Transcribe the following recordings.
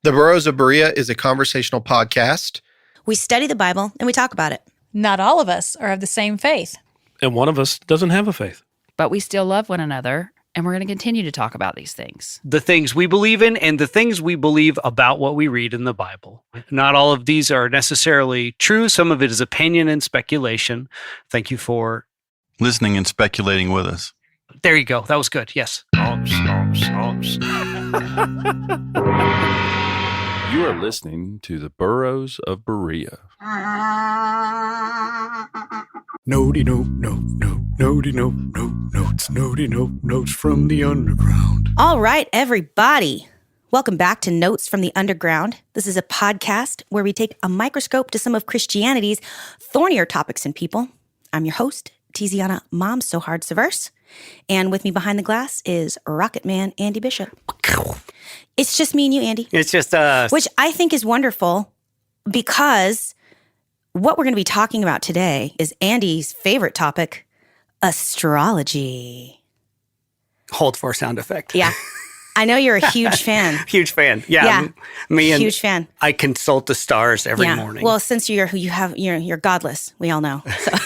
The Burrows of Berea is a conversational podcast. We study the Bible and we talk about it. Not all of us are of the same faith. And one of us doesn't have a faith. But we still love one another, and we're going to continue to talk about these things. The things we believe in and the things we believe about what we read in the Bible. Not all of these are necessarily true. Some of it is opinion and speculation. Thank you for listening and speculating with us. There you go. That was good. Yes. You are listening to the Burrows of Berea. Nody notes from the underground. All right, everybody. Welcome back to Notes from the Underground. This is a podcast where we take a microscope to some of Christianity's thornier topics and people. I'm your host, Tiziana Severse. And with me behind the glass is Rocket Man Andy Bishop. It's just me and you, Andy. It's just us. Which I think is wonderful because what we're going to be talking about today is Andy's favorite topic, astrology. Hold for sound effect. Yeah. I know you're a huge fan. Huge fan. Yeah. Me and huge fan. I consult the stars every morning. Well, since you're godless, we all know. So.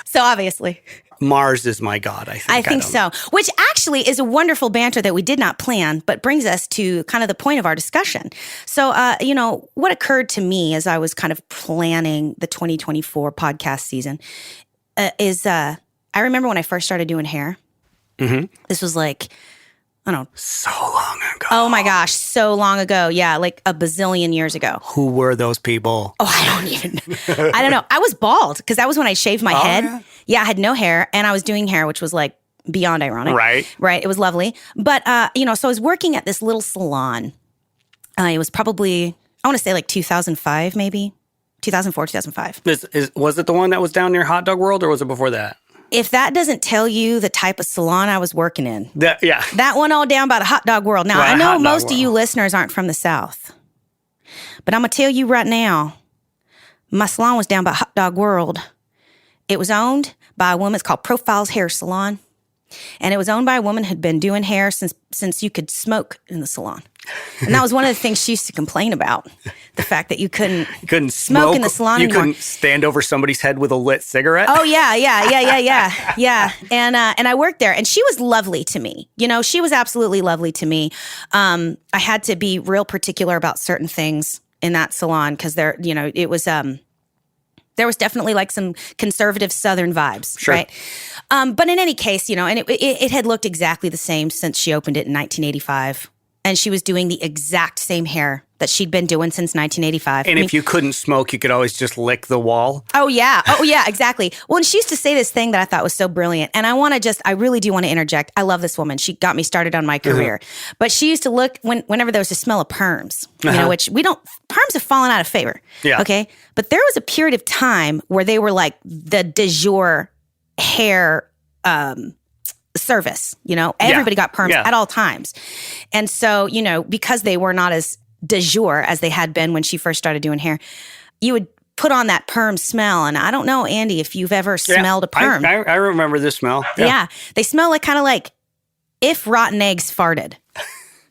So obviously. Mars is my god, I think. I think so. Which actually is a wonderful banter that we did not plan, but brings us to kind of the point of our discussion. So, what occurred to me as I was kind of planning the 2024 podcast season is I remember when I first started doing hair. Mm-hmm. This was like, I don't know. So long ago. Oh my gosh, so long ago. Yeah, like a bazillion years ago. Who were those people? Oh, I don't even know. I don't know. I was bald because that was when I shaved my head. Yeah, I had no hair and I was doing hair, which was like beyond ironic. Right. It was lovely. But, so I was working at this little salon. It was probably, I want to say like 2005, maybe 2004, 2005. Was it the one that was down near Hot Dog World or was it before that? If that doesn't tell you the type of salon I was working in. Yeah. That one all down by the Hot Dog World. Now, I know most of you listeners aren't from the South. But I'm going to tell you right now, my salon was down by Hot Dog World. It was owned by a woman. It's called Profiles Hair Salon. And it was owned by a woman who had been doing hair since you could smoke in the salon. And that was one of the things she used to complain about. The fact that you couldn't smoke in the salon anymore. You couldn't stand over somebody's head with a lit cigarette? Oh, yeah. And I worked there. And she was lovely to me. She was absolutely lovely to me. I had to be real particular about certain things in that salon because it was... there was definitely like some conservative Southern vibes, sure. Right? But in any case, and it had looked exactly the same since she opened it in 1985. And she was doing the exact same hair that she'd been doing since 1985. And if you couldn't smoke, you could always just lick the wall. Oh, yeah, exactly. Well, and she used to say this thing that I thought was so brilliant. And I really do want to interject. I love this woman. She got me started on my career. Uh-huh. But she used to look, whenever there was a smell of perms, which perms have fallen out of favor. Yeah. Okay? But there was a period of time where they were like the de jour hair service, everybody got perms at all times. And so, because they were not as de jour as they had been when she first started doing hair, you would put on that perm smell. And I don't know, Andy, if you've ever smelled a perm. I remember this smell. Yeah. They smell like kind of like if rotten eggs farted,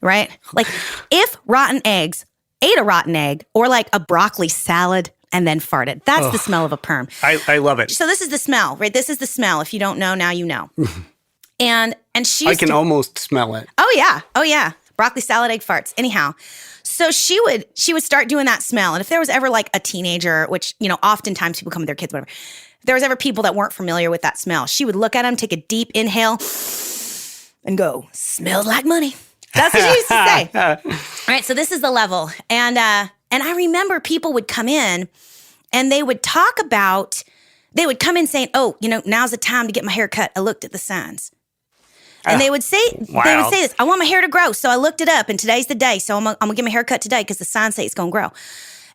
right? Like if rotten eggs ate a rotten egg or like a broccoli salad and then farted. That's the smell of a perm. I love it. So this is the smell, right? This is the smell. If you don't know, now you know. And she I can almost smell it. Oh yeah. Broccoli salad, egg farts. Anyhow, so she would start doing that smell. And if there was ever like a teenager, which, oftentimes people come with their kids, whatever. If there was ever people that weren't familiar with that smell, she would look at them, take a deep inhale and go, smells like money. That's what she used to say. All right. So this is the level. And I remember people would come in and they would come in saying, oh, now's the time to get my hair cut. I looked at the signs. And they would say this, I want my hair to grow. So I looked it up and today's the day. So I'm going to get my hair cut today because the signs say it's going to grow.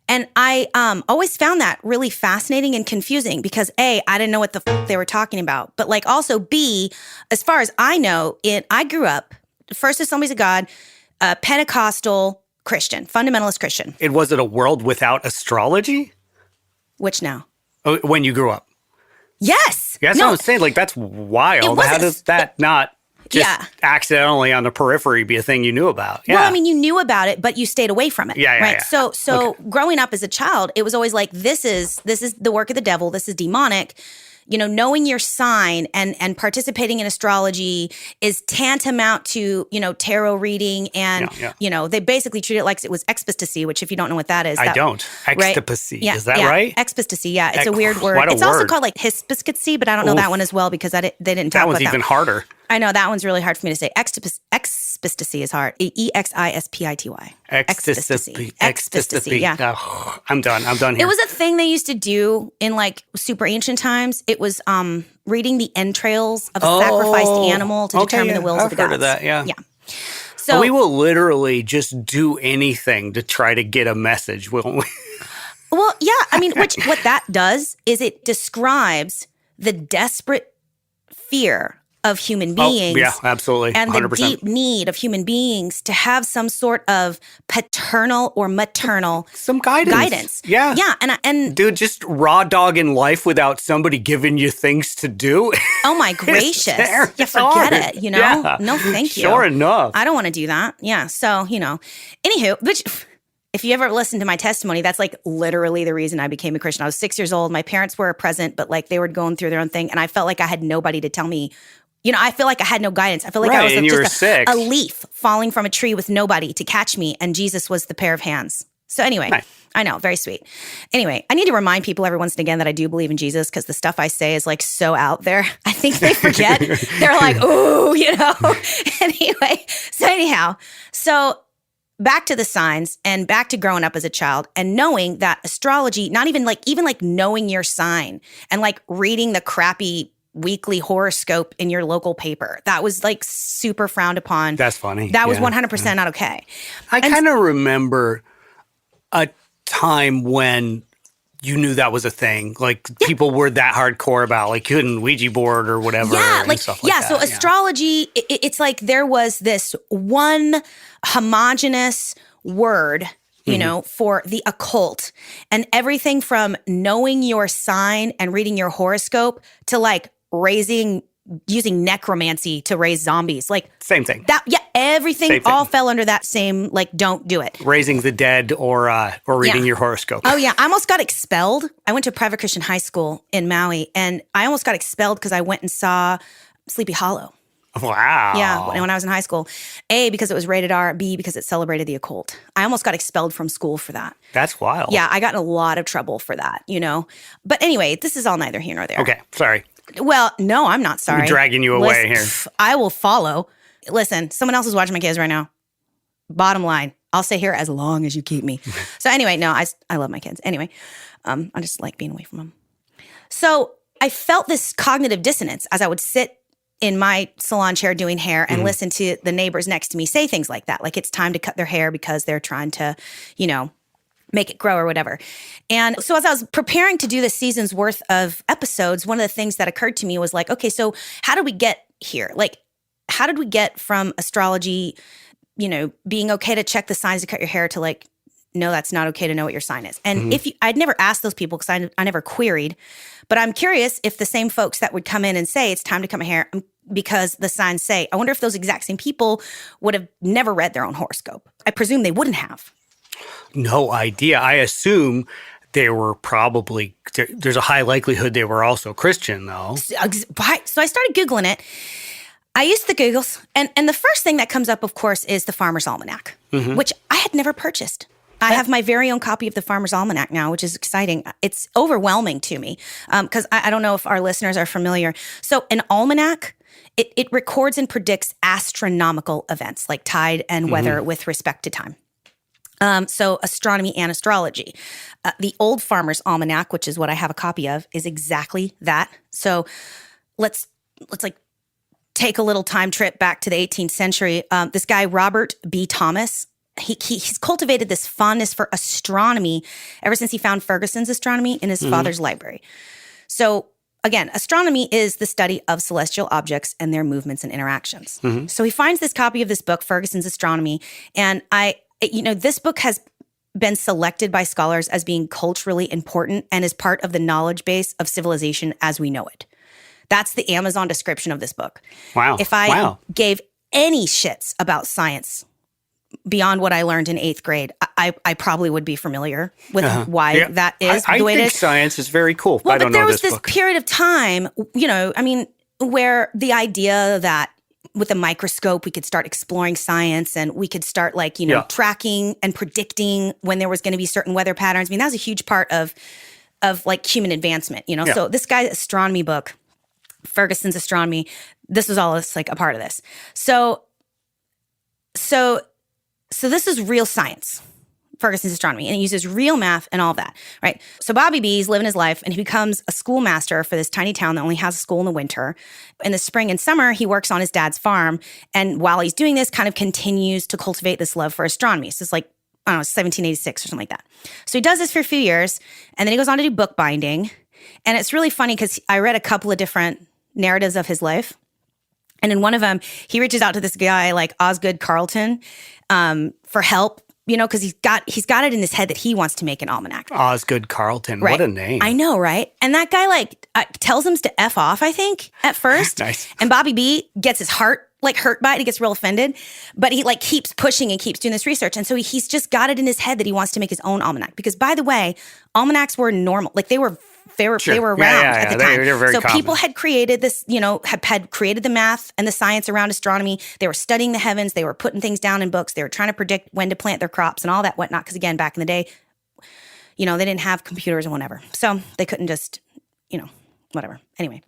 And I always found that really fascinating and confusing because A, I didn't know what the they were talking about. But like also B, as far as I know, I grew up, First Assemblies of God, Pentecostal Christian, fundamentalist Christian. Was it a world without astrology? Which now? Oh, when you grew up? Yes. That's what I was saying. Like, that's wild. How does that not... just accidentally on the periphery be a thing you knew about. Yeah. Well, I mean, you knew about it, but you stayed away from it. Yeah, right. yeah. So growing up as a child, it was always like, this is the work of the devil. This is demonic. You know, knowing your sign and participating in astrology is tantamount to, you know, tarot reading. And, you know, they basically treat it like it was expistasy, which if you don't know what that is. I don't. Extasy. Is that right? Expistasy. Yeah. It's a weird word. It's also called like hispascacy, but I don't know that one as well because they didn't talk about that. That one's even harder. I know that one's really hard for me to say. Expistasy is hard. Exispity. Expistasy. Yeah. Oh, I'm done here. It was a thing they used to do in like super ancient times. It was reading the entrails of a sacrificed animal to determine the wills of the gods. I've heard of that, yeah. Yeah. So we will literally just do anything to try to get a message, won't we? Well, yeah. I mean, what that does is it describes the desperate fear of human beings. Yeah, absolutely. 100%. And the deep need of human beings to have some sort of paternal or maternal some guidance. Yeah. Yeah. And dude, just raw dogging life without somebody giving you things to do. Oh my gracious. Yeah, forget hard. it, you know? Yeah. No, thank you. Sure enough. I don't want to do that. Yeah. So, you know, anywho, which if you ever listen to my testimony, that's like literally the reason I became a Christian. I was 6 years old. My parents were present, but like they were going through their own thing. And I felt like I had nobody to tell me. You know, I feel like I had no guidance. I feel like I was just a leaf falling from a tree with nobody to catch me, and Jesus was the pair of hands. So anyway, nice. I know, very sweet. Anyway, I need to remind people every once and again that I do believe in Jesus because the stuff I say is like so out there. I think they forget. They're like, ooh, you know. Anyway, so back to the signs and back to growing up as a child and knowing that astrology, not even like knowing your sign and like reading the crappy weekly horoscope in your local paper. That was like super frowned upon. That's funny. That was 100% not okay. I kind of remember a time when you knew that was a thing. Like people were that hardcore about like couldn't Ouija board or whatever. Yeah, and stuff like that. So astrology, it's like there was this one homogenous word, you know, for the occult, and everything from knowing your sign and reading your horoscope to like using necromancy to raise zombies. Like same thing. Everything all fell under that same like don't do it. Raising the dead or reading your horoscope. Oh yeah, I almost got expelled. I went to a private Christian high school in Maui, and I almost got expelled because I went and saw Sleepy Hollow. Wow. Yeah, when I was in high school. A, because it was rated R. B, because it celebrated the occult. I almost got expelled from school for that. That's wild. Yeah, I got in a lot of trouble for that, you know. But anyway, this is all neither here nor there. Okay, sorry. Well, no, I'm not sorry. I'm dragging you away here. I will follow. Listen, someone else is watching my kids right now. Bottom line, I'll stay here as long as you keep me. So anyway, no, I love my kids. Anyway, I just like being away from them. So I felt this cognitive dissonance as I would sit in my salon chair doing hair and listen to the neighbors next to me say things like that. Like it's time to cut their hair because they're trying to, you know, make it grow or whatever. And so as I was preparing to do this season's worth of episodes, one of the things that occurred to me was like, okay, so how did we get here? Like, how did we get from astrology, you know, being okay to check the signs to cut your hair to like, no, that's not okay to know what your sign is. And I'd never asked those people because I never queried, but I'm curious if the same folks that would come in and say, it's time to cut my hair because the signs say, I wonder if those exact same people would have never read their own horoscope. I presume they wouldn't have. No idea. I assume they were probably, there's a high likelihood they were also Christian though. So I started Googling it. I used the Googles, and the first thing that comes up, of course, is the Farmer's Almanac, which I had never purchased. I have my very own copy of the Farmer's Almanac now, which is exciting. It's overwhelming to me because I don't know if our listeners are familiar. So an almanac, it records and predicts astronomical events like tide and weather with respect to time. So astronomy and astrology. The old Farmer's Almanac, which is what I have a copy of, is exactly that. So let's like take a little time trip back to the 18th century. This guy, Robert B. Thomas, he's cultivated this fondness for astronomy ever since he found Ferguson's astronomy in his father's library. So again, astronomy is the study of celestial objects and their movements and interactions. So he finds this copy of this book, Ferguson's Astronomy, and this book has been selected by scholars as being culturally important and is part of the knowledge base of civilization as we know it. That's the Amazon description of this book. Wow. If I gave any shits about science beyond what I learned in 8th grade, I probably would be familiar with why that is the way it is. I think science is very cool. Well, I don't but there know was this this book. period of time, where the idea that with a microscope we could start exploring science and we could start tracking and predicting when there was going to be certain weather patterns. I mean, that was a huge part of like human advancement, So this guy's astronomy book, Ferguson's Astronomy, this was all like a part of this. So this is real science, Ferguson's Astronomy, and it uses real math and all of that, right? So Bobby B is living his life, and he becomes a schoolmaster for this tiny town that only has a school in the winter. In the spring and summer, he works on his dad's farm, and while he's doing this, kind of continues to cultivate this love for astronomy. So it's like, I don't know, 1786 or something like that. So he does this for a few years, and then he goes on to do bookbinding, and it's really funny because I read a couple of different narratives of his life, and in one of them, he reaches out to this guy like Osgood Carleton for help, because he's got it in his head that he wants to make an almanac. Osgood Carleton, right. What a name. I know, right? And that guy tells him to F off, I think, at first. Nice. And Bobby B gets his heart hurt by it. He gets real offended, but he keeps pushing and keeps doing this research. And so he's just got it in his head that he wants to make his own almanac. Because by the way, almanacs were normal. They were around at the time. They're very so common. people had created this, had created the math and the science around astronomy. They were studying the heavens. They were putting things down in books. They were trying to predict when to plant their crops and all that whatnot. Because again, back in the day, they didn't have computers and whatever. So they couldn't just, whatever. Anyway,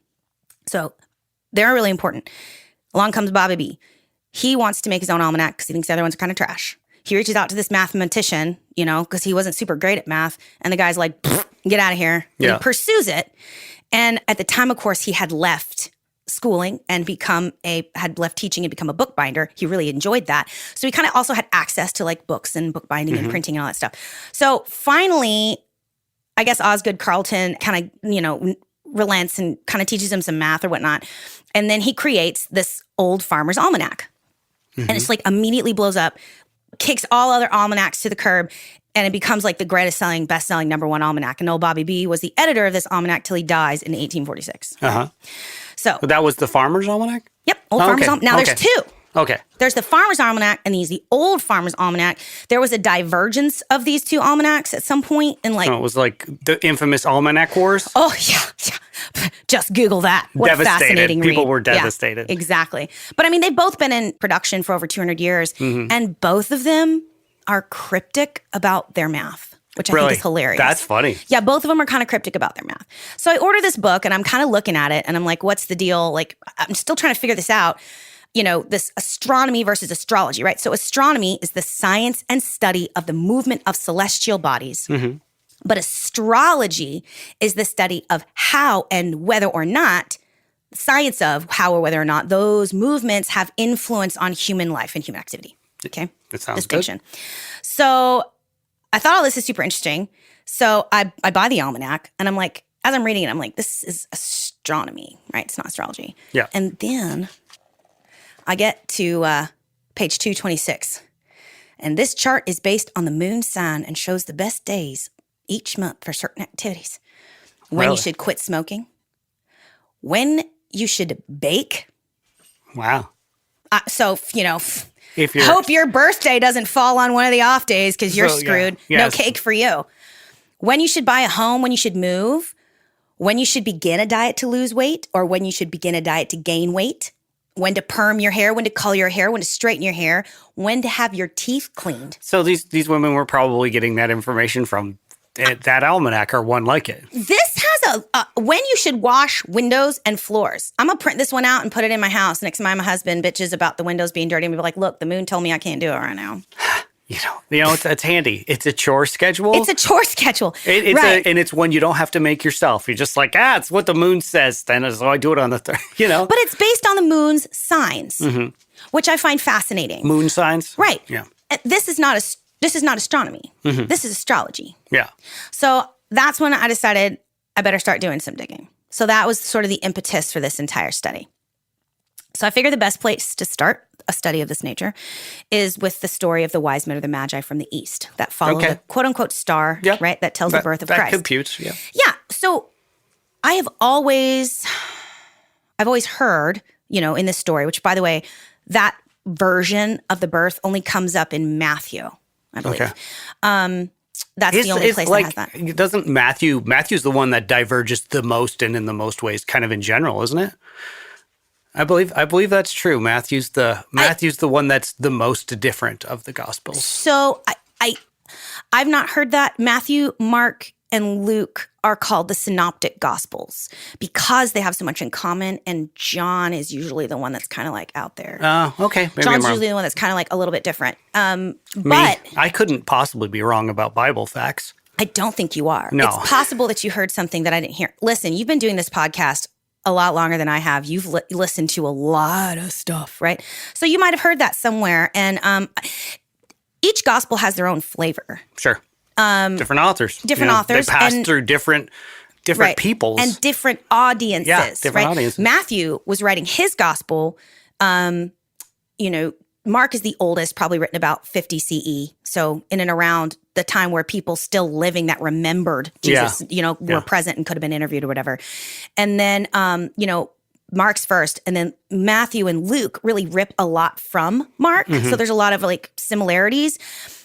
so they're really important. Along comes Bobby B. He wants to make his own almanac because he thinks the other ones are kind of trash. He reaches out to this mathematician, because he wasn't super great at math. And the guy's like, get out of here. And he pursues it. And at the time, of course, he had left schooling and had left teaching and become a bookbinder. He really enjoyed that. So he kind of also had access to books and bookbinding and printing and all that stuff. So finally, I guess Osgood Carleton kind of, relents and kind of teaches him some math or whatnot. And then he creates this old farmer's almanac. And it's immediately blows up, kicks all other almanacs to the curb, and it becomes the greatest selling, best-selling #1 almanac. And old Bobby B was the editor of this almanac till he dies in 1846. So that was the Farmer's Almanac? Yep, old farmer's almanac. Now there's two. Okay. There's the Farmer's Almanac and the old Farmer's Almanac. There was a divergence of these two almanacs at some point in it was the infamous Almanac Wars? Oh, yeah. Just Google that. What devastated. A fascinating People read. were devastated. Yeah, exactly. But they've both been in production for over 200 years, and both of them are cryptic about their math, which I think is hilarious. That's funny. Yeah, both of them are kind of cryptic about their math. So I order this book, and I'm kind of looking at it, and I'm like, what's the deal? I'm still trying to figure this out. This astronomy versus astrology, right? So astronomy is the science and study of the movement of celestial bodies. But astrology is the study of how and whether or not, science of how or whether or not those movements have influence on human life and human activity. Okay? That sounds distinction. Good. So I thought, this is super interesting. So I buy the almanac, and I'm like, as I'm reading it, I'm like, this is astronomy, right? It's not astrology. Yeah. And then I get to page 226. And this chart is based on the moon sign and shows the best days each month for certain activities. When you should quit smoking. When you should bake. Wow. So, if you're, hope your birthday doesn't fall on one of the off days because you're screwed. Yeah. No cake for you. When you should buy a home, when you should move. When you should begin a diet to lose weight, or when you should begin a diet to gain weight. When to perm your hair, when to color your hair, when to straighten your hair, when to have your teeth cleaned. So these women were probably getting that information from that almanac or one like it. This has when you should wash windows and floors. I'm going to print this one out and put it in my house next time my husband bitches about the windows being dirty and be like, look, the moon told me I can't do it right now. It's handy. It's a chore schedule. It's a chore schedule. Right. And it's one you don't have to make yourself. You're just like, it's what the moon says. Then so I do it on the third, But it's based on the moon's signs, which I find fascinating. Moon signs? Right. Yeah. This is not astronomy. This is astrology. Yeah. So that's when I decided I better start doing some digging. So that was sort of the impetus for this entire study. So I figured the best place to start a study of this nature is with the story of the wise men or the magi from the east that follow the quote-unquote star, right, that tells the birth of Christ. That computes, yeah. Yeah, so I have always I've always heard, in this story, which by the way, that version of the birth only comes up in Matthew, I believe. Okay. That's the only place that has that. Doesn't Matthew's the one that diverges the most and in the most ways, kind of in general, isn't it? I believe that's true. Matthew's the one that's the most different of the Gospels. So I've not heard that. Matthew, Mark, and Luke are called the synoptic Gospels because they have so much in common, and John is usually the one that's kind of like out there. Okay. Maybe John's usually the one that's kind of like a little bit different. But I couldn't possibly be wrong about Bible facts. I don't think you are. No. It's possible that you heard something that I didn't hear. Listen, you've been doing this podcast a lot longer than I have. You've listened to a lot of stuff, right? So you might have heard that somewhere. And each gospel has their own flavor. Sure. Different authors. Different authors. They pass through different peoples. And different audiences. Yeah, different audiences. Matthew was writing his gospel. Mark is the oldest, probably written about 50 CE. So in and around the time where people still living that remembered Jesus, were present and could have been interviewed or whatever. And then, Mark's first, and then Matthew and Luke really rip a lot from Mark. So there's a lot of like similarities.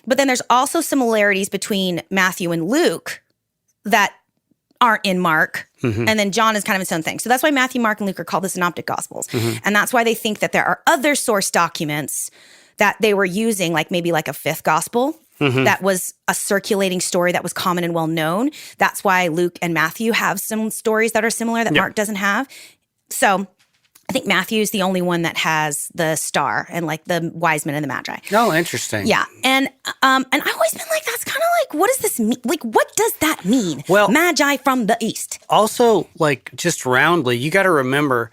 But then there's also similarities between Matthew and Luke that aren't in Mark. And then John is kind of its own thing. So that's why Matthew, Mark, and Luke are called the synoptic Gospels. And that's why they think that there are other source documents that they were using, like maybe like a fifth gospel that was a circulating story that was common and well known. That's why Luke and Matthew have some stories that are similar that Mark doesn't have. So I think Matthew's the only one that has the star and like the wise men and the magi. Oh, interesting. Yeah. And I've always been like, that's kind of like, what does this mean? Like, what does that mean? Well, magi from the east. Also, like just roundly, you got to remember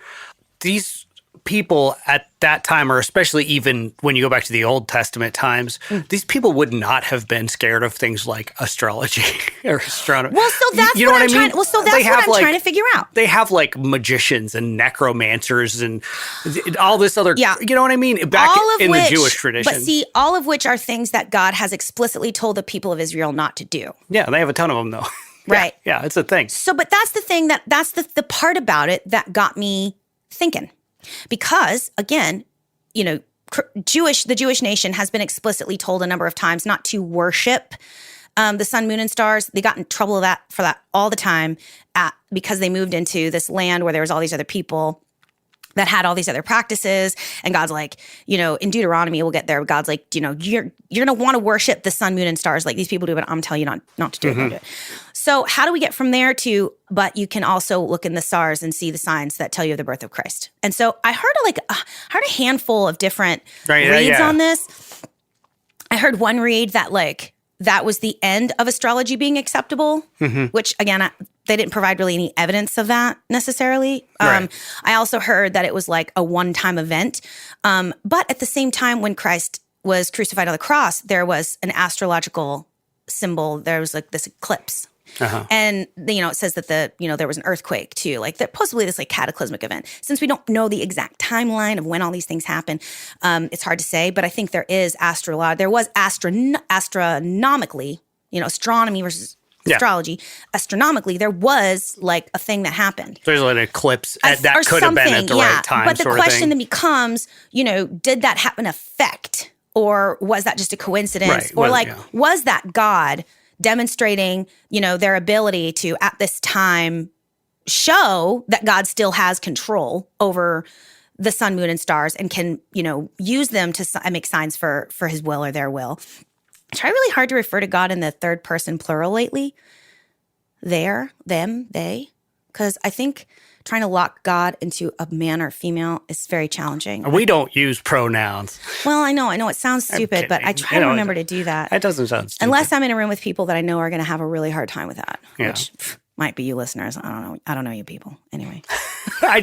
these people at that time, or especially even when you go back to the Old Testament times, these people would not have been scared of things like astrology or astronomy. Well, so that's you know what I mean? trying. Well, so that's what I'm trying to figure out. They have like magicians and necromancers and all this other. Yeah. You know what I mean? Back in the Jewish tradition. But see, all of which are things that God has explicitly told the people of Israel not to do. Yeah, they have a ton of them though. Right. Yeah, it's a thing. So, but that's the thing that's the part about it that got me thinking. Because again, the Jewish nation has been explicitly told a number of times not to worship the sun, moon, and stars. They got in trouble for that all the time because they moved into this land where there was all these other people that had all these other practices. And God's like, in Deuteronomy, we'll get there. God's like, you're going to want to worship the sun, moon, and stars like these people do, but I'm telling you not to do it. Don't do it. So how do we get from there to, but you can also look in the stars and see the signs that tell you of the birth of Christ. And so I heard a handful of different reads on this. I heard one read that like, that was the end of astrology being acceptable, which again, they didn't provide really any evidence of that necessarily. I also heard that it was like a one-time event. But at the same time, when Christ was crucified on the cross, there was an astrological symbol. There was like this eclipse. And it says that there was an earthquake too, like that possibly this like cataclysmic event. Since we don't know the exact timeline of when all these things happen, it's hard to say. But I think there is there was astronomically, astronomy versus astrology. Astronomically, there was like a thing that happened. There's like an eclipse that could have been at the right time. But the question then becomes, did that have an effect, or was that just a coincidence, or was that God demonstrating, their ability to, at this time, show that God still has control over the sun, moon, and stars and can, use them to make signs for his will or their will. I try really hard to refer to God in the third person plural lately. Their, them, they. Because I think trying to lock God into a man or female is very challenging. We don't use pronouns. Well, I know it sounds stupid, but I try to remember to do that. It doesn't sound stupid. Unless I'm in a room with people that I know are going to have a really hard time with that, which might be you listeners. I don't know you people. Anyway. I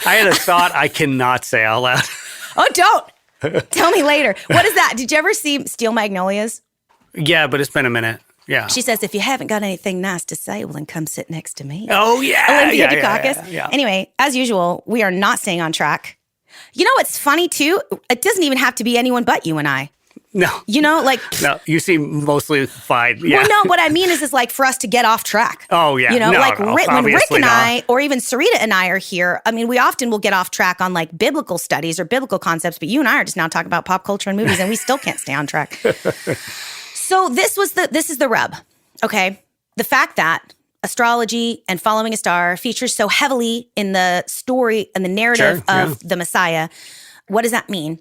had a thought I cannot say out loud. Oh, don't. Tell me later. What is that? Did you ever see Steel Magnolias? Yeah, but it's been a minute. Yeah. She says, if you haven't got anything nice to say, well, then come sit next to me. Oh, yeah. Olympia Dukakis. Yeah. Anyway, as usual, we are not staying on track. You know what's funny, too? It doesn't even have to be anyone but you and I. No. You know, like, No, you seem mostly fine. Yeah. well, no, what I mean is like for us to get off track. Oh, yeah. You know, No, like no, when Rick obviously and not. I, or even Sarita and I are here, I mean, we often will get off track on like biblical studies or biblical concepts, but you and I are just now talking about pop culture and movies, and we still can't stay on track. So this is the rub, okay? The fact that astrology and following a star features so heavily in the story and the narrative of the Messiah. What does that mean?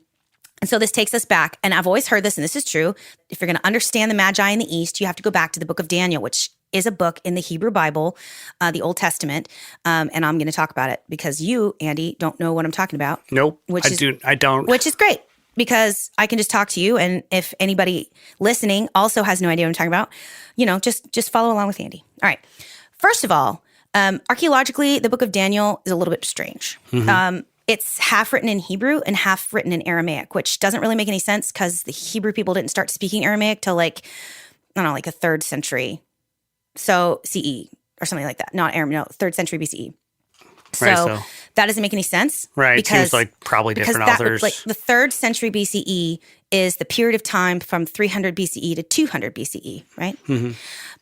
And so this takes us back, and I've always heard this, and this is true. If you're going to understand the Magi in the East, you have to go back to the book of Daniel, which is a book in the Hebrew Bible, the Old Testament, and I'm going to talk about it because you, Andy, don't know what I'm talking about. Nope, I don't. Which is great because I can just talk to you, and if anybody listening also has no idea what I'm talking about, you know, just follow along with Andy. All right. First of all, archaeologically, the book of Daniel is a little bit strange. It's half written in Hebrew and half written in Aramaic, which doesn't really make any sense because the Hebrew people didn't start speaking Aramaic till like, I don't know, like a 3rd century. So CE or something like that. Not Aramaic, no, 3rd century BCE. So that doesn't make any sense. Right. Because, seems like probably different that, authors. like the 3rd century BCE is the period of time from 300 BCE to 200 BCE, right?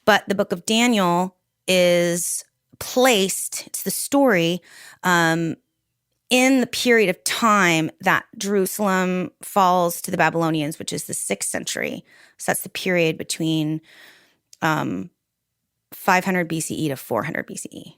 But the book of Daniel is placed, it's the story, in the period of time that Jerusalem falls to the Babylonians, which is the 6th century. So that's the period between 500 BCE to 400 BCE,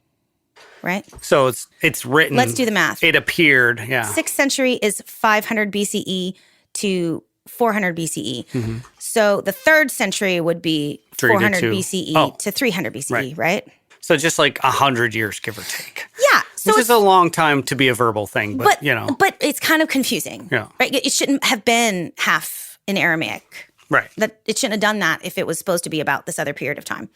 right? So it's written. Let's do the math. It appeared, yeah. 6th century is 500 BCE to 400 BCE. So the 3rd century would be 400 BCE to 300 BCE, right? So just like 100 years, give or take. Yeah. So Which is a long time to be a verbal thing, but you know. But it's kind of confusing. Yeah. Right? It shouldn't have been half in Aramaic. Right. That it shouldn't have done that if it was supposed to be about this other period of time.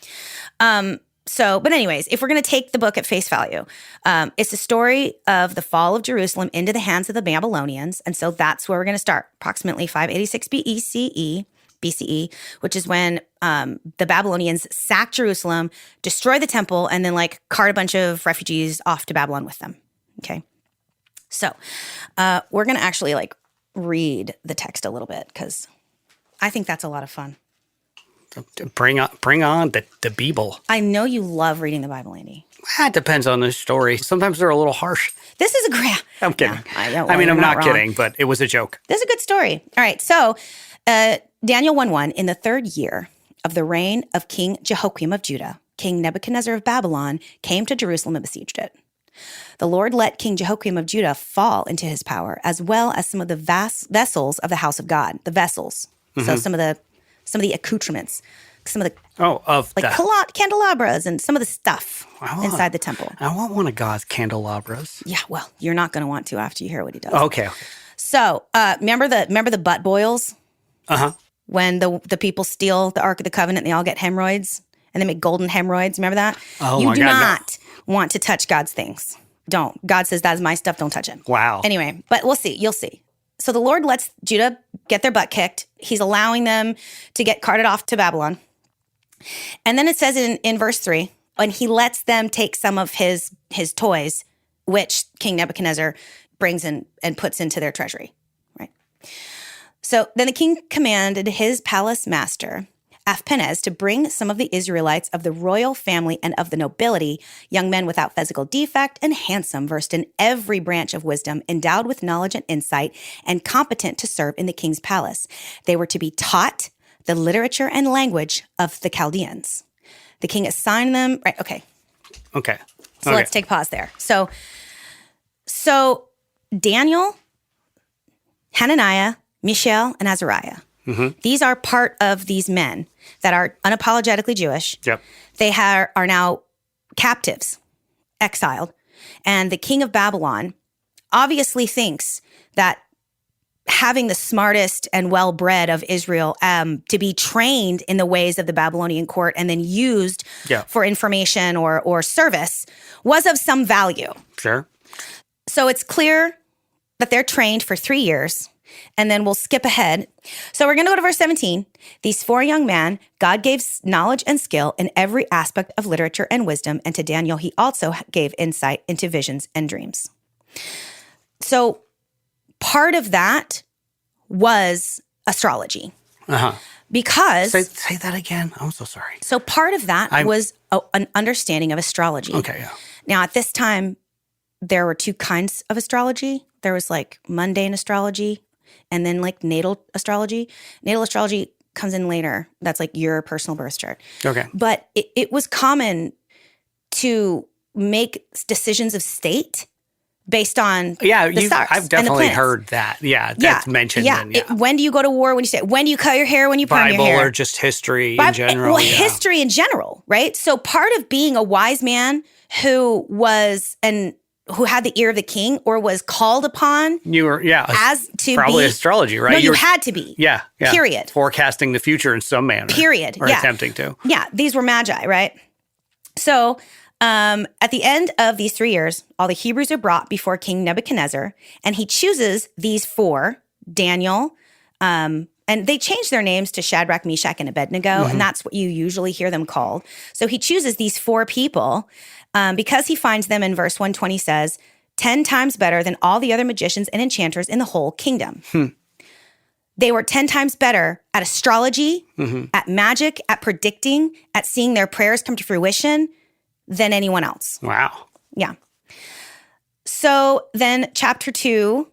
But anyways, if we're going to take the book at face value, it's the story of the fall of Jerusalem into the hands of the Babylonians. And so that's where we're going to start, approximately 586 BCE, which is when the Babylonians sacked Jerusalem, destroyed the temple, and then like cart a bunch of refugees off to Babylon with them. Okay. So we're going to actually like read the text a little bit because I think that's a lot of fun. Bring on the Bible. I know you love reading the Bible, Andy. It depends on the story. Sometimes they're a little harsh. This is a great. I'm kidding. No, I'm not kidding, but it was a joke. This is a good story. All right. So Daniel 1:1, in the 3rd year of the reign of King Jehoiakim of Judah, King Nebuchadnezzar of Babylon came to Jerusalem and besieged it. The Lord let King Jehoiakim of Judah fall into his power, as well as some of the vessels of the house of God, the vessels. So some of the accoutrements, some of the candelabras and some of the stuff inside the temple. I want one of God's candelabras. Yeah, well, you're not going to want to after you hear what he does. Okay. So remember the butt boils? When the people steal the Ark of the Covenant, they all get hemorrhoids and they make golden hemorrhoids. Remember that? Oh, you my do God, not want to touch God's things. Don't. God says that's my stuff. Don't touch it. Wow. Anyway, but we'll see. You'll see. So the Lord lets Judah get their butt kicked. He's allowing them to get carted off to Babylon. And then it says in verse 3, and he lets them take some of his toys, which King Nebuchadnezzar brings in and puts into their treasury, right? So then the king commanded his palace master, Athpenaz, to bring some of the Israelites of the royal family and of the nobility, young men without physical defect and handsome, versed in every branch of wisdom, endowed with knowledge and insight, and competent to serve in the king's palace. They were to be taught the literature and language of the Chaldeans. The king assigned them, right, okay. So let's take pause there. So Daniel, Hananiah, Mishael, and Azariah. These are part of these men that are unapologetically Jewish. Yep. They are now captives, exiled. And the king of Babylon obviously thinks that having the smartest and well-bred of Israel to be trained in the ways of the Babylonian court and then used for information or service was of some value. Sure. So it's clear that they're trained for 3 years. And then we'll skip ahead. So we're going to go to verse 17. These 4 young men, God gave knowledge and skill in every aspect of literature and wisdom. And to Daniel, he also gave insight into visions and dreams. So part of that was astrology. Because Say that again. I'm so sorry. so part of that was an understanding of astrology. Okay, yeah. Now, at this time, there were two kinds of astrology. There was like mundane astrology and then like natal astrology. Natal astrology comes in later. That's like your personal birth chart. Okay. But it was common to make decisions of state based on the stars. I've and the definitely planets. heard that. Yeah, that's mentioned. Yeah. In, When do you go to war? When do you cut your hair? When you perm your Bible hair? or just history in general. Well, history in general, right? So part of being a wise man who had the ear of the king or was called upon you were as to probably be astrology, right? No, you had to be. Yeah. Period. Forecasting the future in some manner. Period. Or yeah. attempting to. Yeah, these were magi, right? So at the end of these 3 years, all the Hebrews are brought before King Nebuchadnezzar, and he chooses these four, Daniel, and they change their names to Shadrach, Meshach, and Abednego, and that's what you usually hear them called. So he chooses these four people because he finds them, in verse 120 says, 10 times better than all the other magicians and enchanters in the whole kingdom. They were 10 times better at astrology, at magic, at predicting, at seeing their prayers come to fruition than anyone else. Wow. Yeah. So then chapter 2,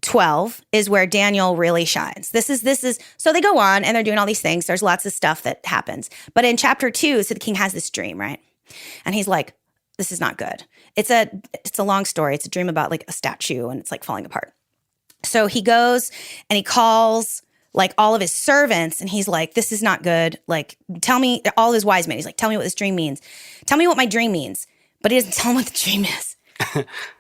12 is where Daniel really shines. This is so they go on and they're doing all these things. There's lots of stuff that happens. But in chapter 2, so the king has this dream, right? And he's like, this is not good. It's a long story. It's a dream about like a statue and it's like falling apart. So he goes and he calls like all of his servants and he's like, this is not good. Like, tell me, all his wise men. He's like, tell me what this dream means. Tell me what my dream means. But he doesn't tell him what the dream is.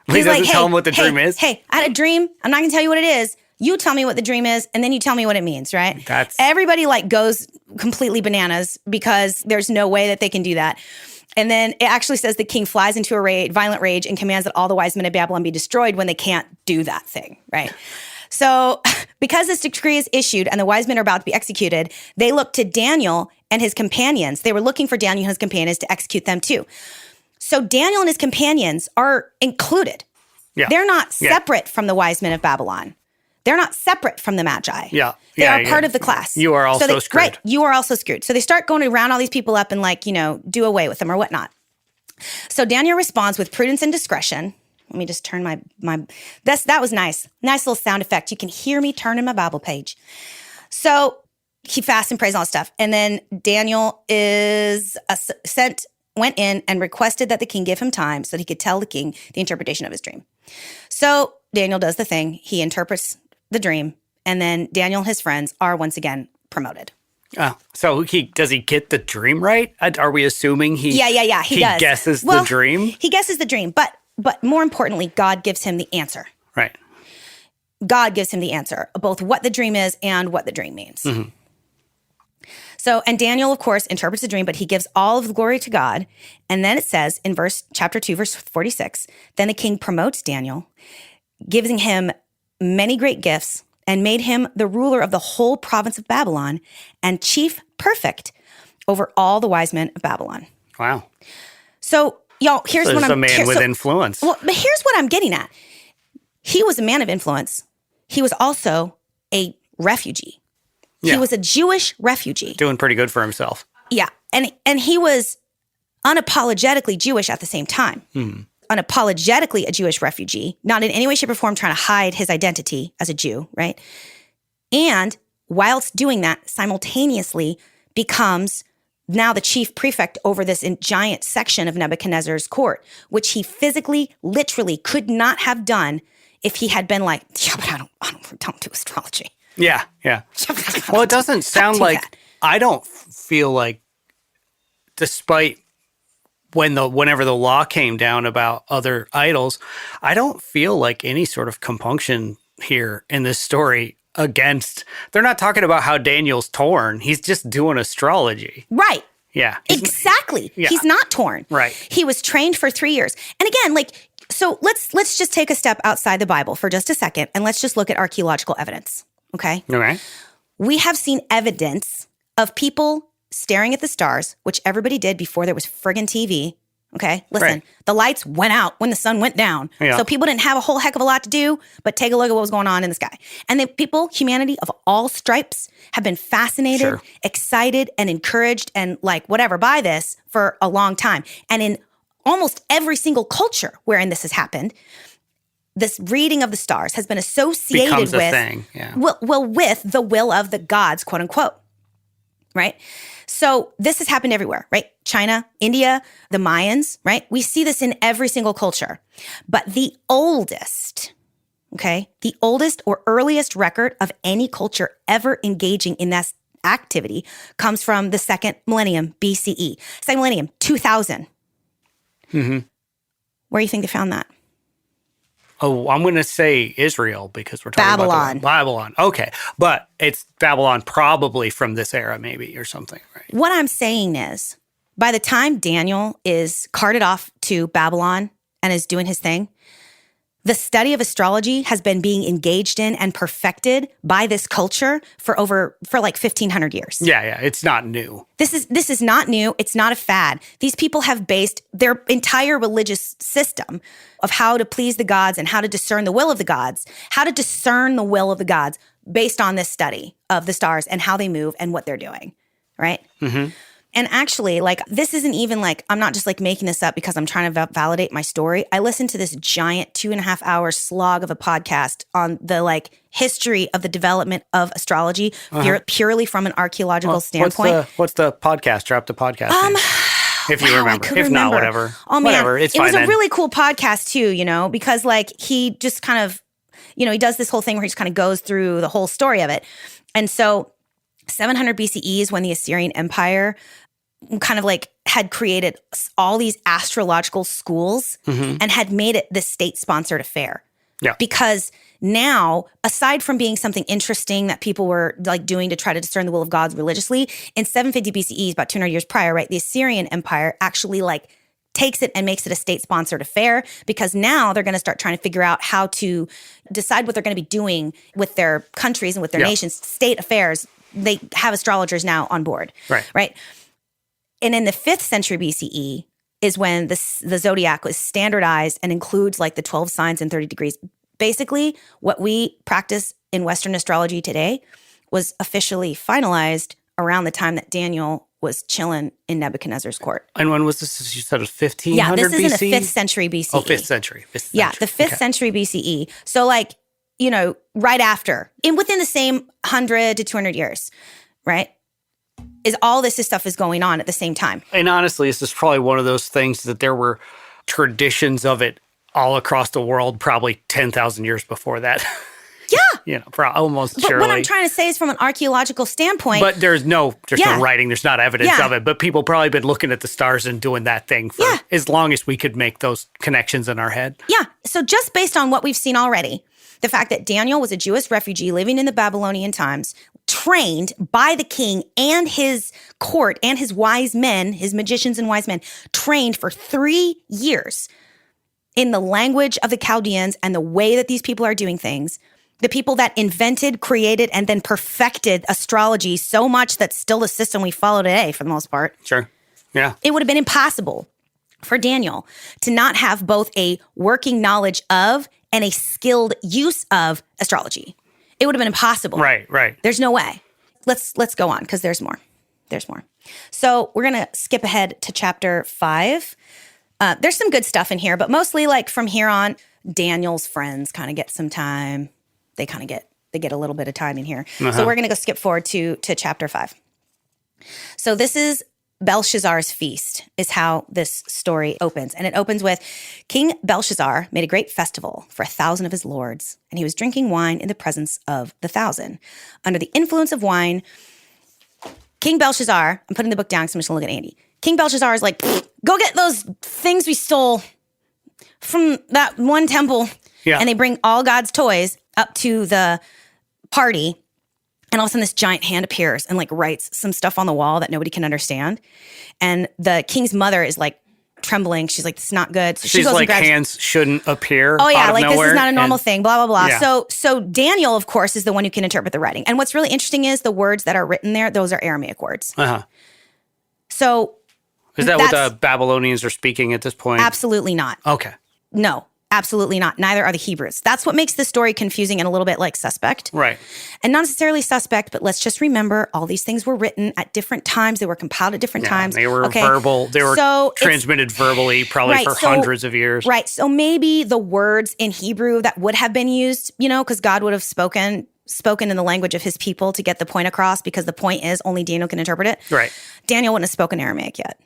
He doesn't tell him what the dream is? Hey, I had a dream. I'm not going to tell you what it is. You tell me what the dream is, and then you tell me what it means, right? Everybody like goes completely bananas because there's no way that they can do that. And then it actually says the king flies into a violent rage and commands that all the wise men of Babylon be destroyed when they can't do that thing, right? So because this decree is issued and the wise men are about to be executed, they look to Daniel and his companions. They were looking for Daniel and his companions to execute them too. So Daniel and his companions are included. Yeah. They're not separate from the wise men of Babylon. They're not separate from the Magi. Yeah. They are part of the class. You are also screwed. Right. You are also screwed. So they start going to round all these people up and like, do away with them or whatnot. So Daniel responds with prudence and discretion. Let me just turn my that was nice. Nice little sound effect. You can hear me turning my Bible page. So he fasts and prays and all that stuff. And then Daniel went in and requested that the king give him time so that he could tell the king the interpretation of his dream. So Daniel does the thing. He interprets the dream. And then Daniel and his friends are once again promoted. So does he get the dream right? Are we assuming he? Yeah. He does. Guesses the dream. He guesses the dream, but more importantly, God gives him the answer. Right. God gives him the answer, both what the dream is and what the dream means. So, and Daniel, of course, interprets the dream, but he gives all of the glory to God. And then it says in chapter 2, verse 46, then the king promotes Daniel, giving him many great gifts, and made him the ruler of the whole province of Babylon and chief prefect over all the wise men of Babylon. Wow. So, y'all, here's what I'm... a man with influence. Well, but here's what I'm getting at. He was a man of influence. He was also a refugee. Yeah. He was a Jewish refugee. Doing pretty good for himself. Yeah. And he was unapologetically Jewish at the same time. Unapologetically a Jewish refugee, not in any way, shape, or form trying to hide his identity as a Jew, right? And whilst doing that, simultaneously becomes now the chief prefect over this giant section of Nebuchadnezzar's court, which he physically, literally could not have done if he had been like, yeah, but I don't do astrology. Yeah. Well, it doesn't sound like that. I don't feel like, despite whenever the law came down about other idols, I don't feel like any sort of compunction here in this story against. They're not talking about how Daniel's torn. He's just doing astrology. Right. Yeah. Exactly. Yeah. He's not torn. Right. He was trained for 3 years. And again, so let's just take a step outside the Bible for just a second and let's just look at archaeological evidence. Okay. Okay. We have seen evidence of people staring at the stars, which everybody did before there was friggin' TV, Okay, listen, Right. the lights went out when the sun went down. Yeah. So people didn't have a whole heck of a lot to do, but take a look at what was going on in the sky. And the people, humanity of all stripes, have been fascinated, Sure. excited, and encouraged and like whatever by this for a long time. And in almost every single culture wherein this has happened, this reading of the stars has been associated Becomes a with, thing, yeah. well, with the will of the gods, quote unquote. Right? So this has happened everywhere, right? China, India, the Mayans, right? We see this in every single culture. But the oldest, okay, the oldest or earliest record of any culture ever engaging in that activity comes from the second millennium BCE. Second millennium, 2000. Mm-hmm. Where do you think they found that? Oh, I'm going to say Israel because we're talking Babylon. about Babylon. Okay. But it's Babylon probably from this era maybe or something, right? What I'm saying is, by the time Daniel is carted off to Babylon and is doing his thing, the study of astrology has been being engaged in and perfected by this culture for like 1,500 years. Yeah. It's not new. This is not new. It's not a fad. These people have based their entire religious system of how to please the gods and how to discern the will of the gods, based on this study of the stars and how they move and what they're doing, right? Mm-hmm. And actually, like, this isn't even like, I'm not just like making this up because I'm trying to validate my story. I listened to this giant 2.5-hour slog of a podcast on the like history of the development of astrology purely from an archaeological standpoint. What's the podcast? Drop the podcast name, if you remember. If not, whatever. Oh, man. Whatever. It's it fine was a then. really cool podcast too, because like he just kind of, he does this whole thing where he just kind of goes through the whole story of it. And so 700 BCE is when the Assyrian Empire kind of like had created all these astrological schools and had made it this state-sponsored affair. Yeah. Because now, aside from being something interesting that people were like doing to try to discern the will of gods religiously, in 750 BCE, about 200 years prior, right, the Assyrian Empire actually like takes it and makes it a state-sponsored affair because now they're going to start trying to figure out how to decide what they're going to be doing with their countries and with their nations, state affairs. They have astrologers now on board. Right. And in the 5th century BCE is when the zodiac was standardized and includes like the 12 signs and 30 degrees. Basically, what we practice in Western astrology today was officially finalized around the time that Daniel was chilling in Nebuchadnezzar's court. And when was this? You said it was 1500 BC? Yeah, this is in the 5th century BCE. Oh, 5th century. Yeah, the 5th century BCE. So like, right after, within the same 100 to 200 years, right? Is all this stuff is going on at the same time. And honestly, this is probably one of those things that there were traditions of it all across the world probably 10,000 years before that. Yeah. Almost But surely. what I'm trying to say is from an archaeological standpoint. But there's no writing, there's not evidence of it. But people probably been looking at the stars and doing that thing for as long as we could make those connections in our head. Yeah. So just based on what we've seen already, the fact that Daniel was a Jewish refugee living in the Babylonian times, trained by the king and his court and his wise men, his magicians and wise men, trained for 3 years in the language of the Chaldeans and the way that these people are doing things. The people that invented, created, and then perfected astrology so much that's still the system we follow today for the most part. Sure. Yeah. It would have been impossible for Daniel to not have both a working knowledge of and a skilled use of astrology. It would have been impossible. Right. There's no way. Let's go on because there's more. So we're going to skip ahead to chapter 5. There's some good stuff in here, but mostly like from here on, Daniel's friends kind of get some time. They get a little bit of time in here. So we're going to go skip forward to chapter 5. So this is Belshazzar's feast is how this story opens. And it opens with King Belshazzar made a great festival for 1,000 of his lords, and he was drinking wine in the presence of the 1,000. Under the influence of wine, King Belshazzar, I'm putting the book down because I'm just going to look at Andy. King Belshazzar is like, go get those things we stole from that one temple. Yeah. And they bring all God's toys up to the party. And all of a sudden this giant hand appears and like writes some stuff on the wall that nobody can understand. And the king's mother is like trembling. She's like, this is not good. So she She's goes like, and grabs, hands shouldn't appear. oh yeah, out of like nowhere, this is not a normal and- thing, blah, blah, blah. Yeah. So Daniel, of course, is the one who can interpret the writing. And what's really interesting is the words that are written there, those are Aramaic words. Uh-huh. So Is that what the Babylonians are speaking at this point? Absolutely not. Okay. No, absolutely not. Neither are the Hebrews. That's what makes the story confusing and a little bit like suspect. Right. And not necessarily suspect, but let's just remember all these things were written at different times. They were compiled at different times. They were verbal. They were transmitted verbally probably for hundreds of years. Right. So maybe the words in Hebrew that would have been used, because God would have spoken in the language of his people to get the point across, because the point is only Daniel can interpret it. Right. Daniel wouldn't have spoken Aramaic yet.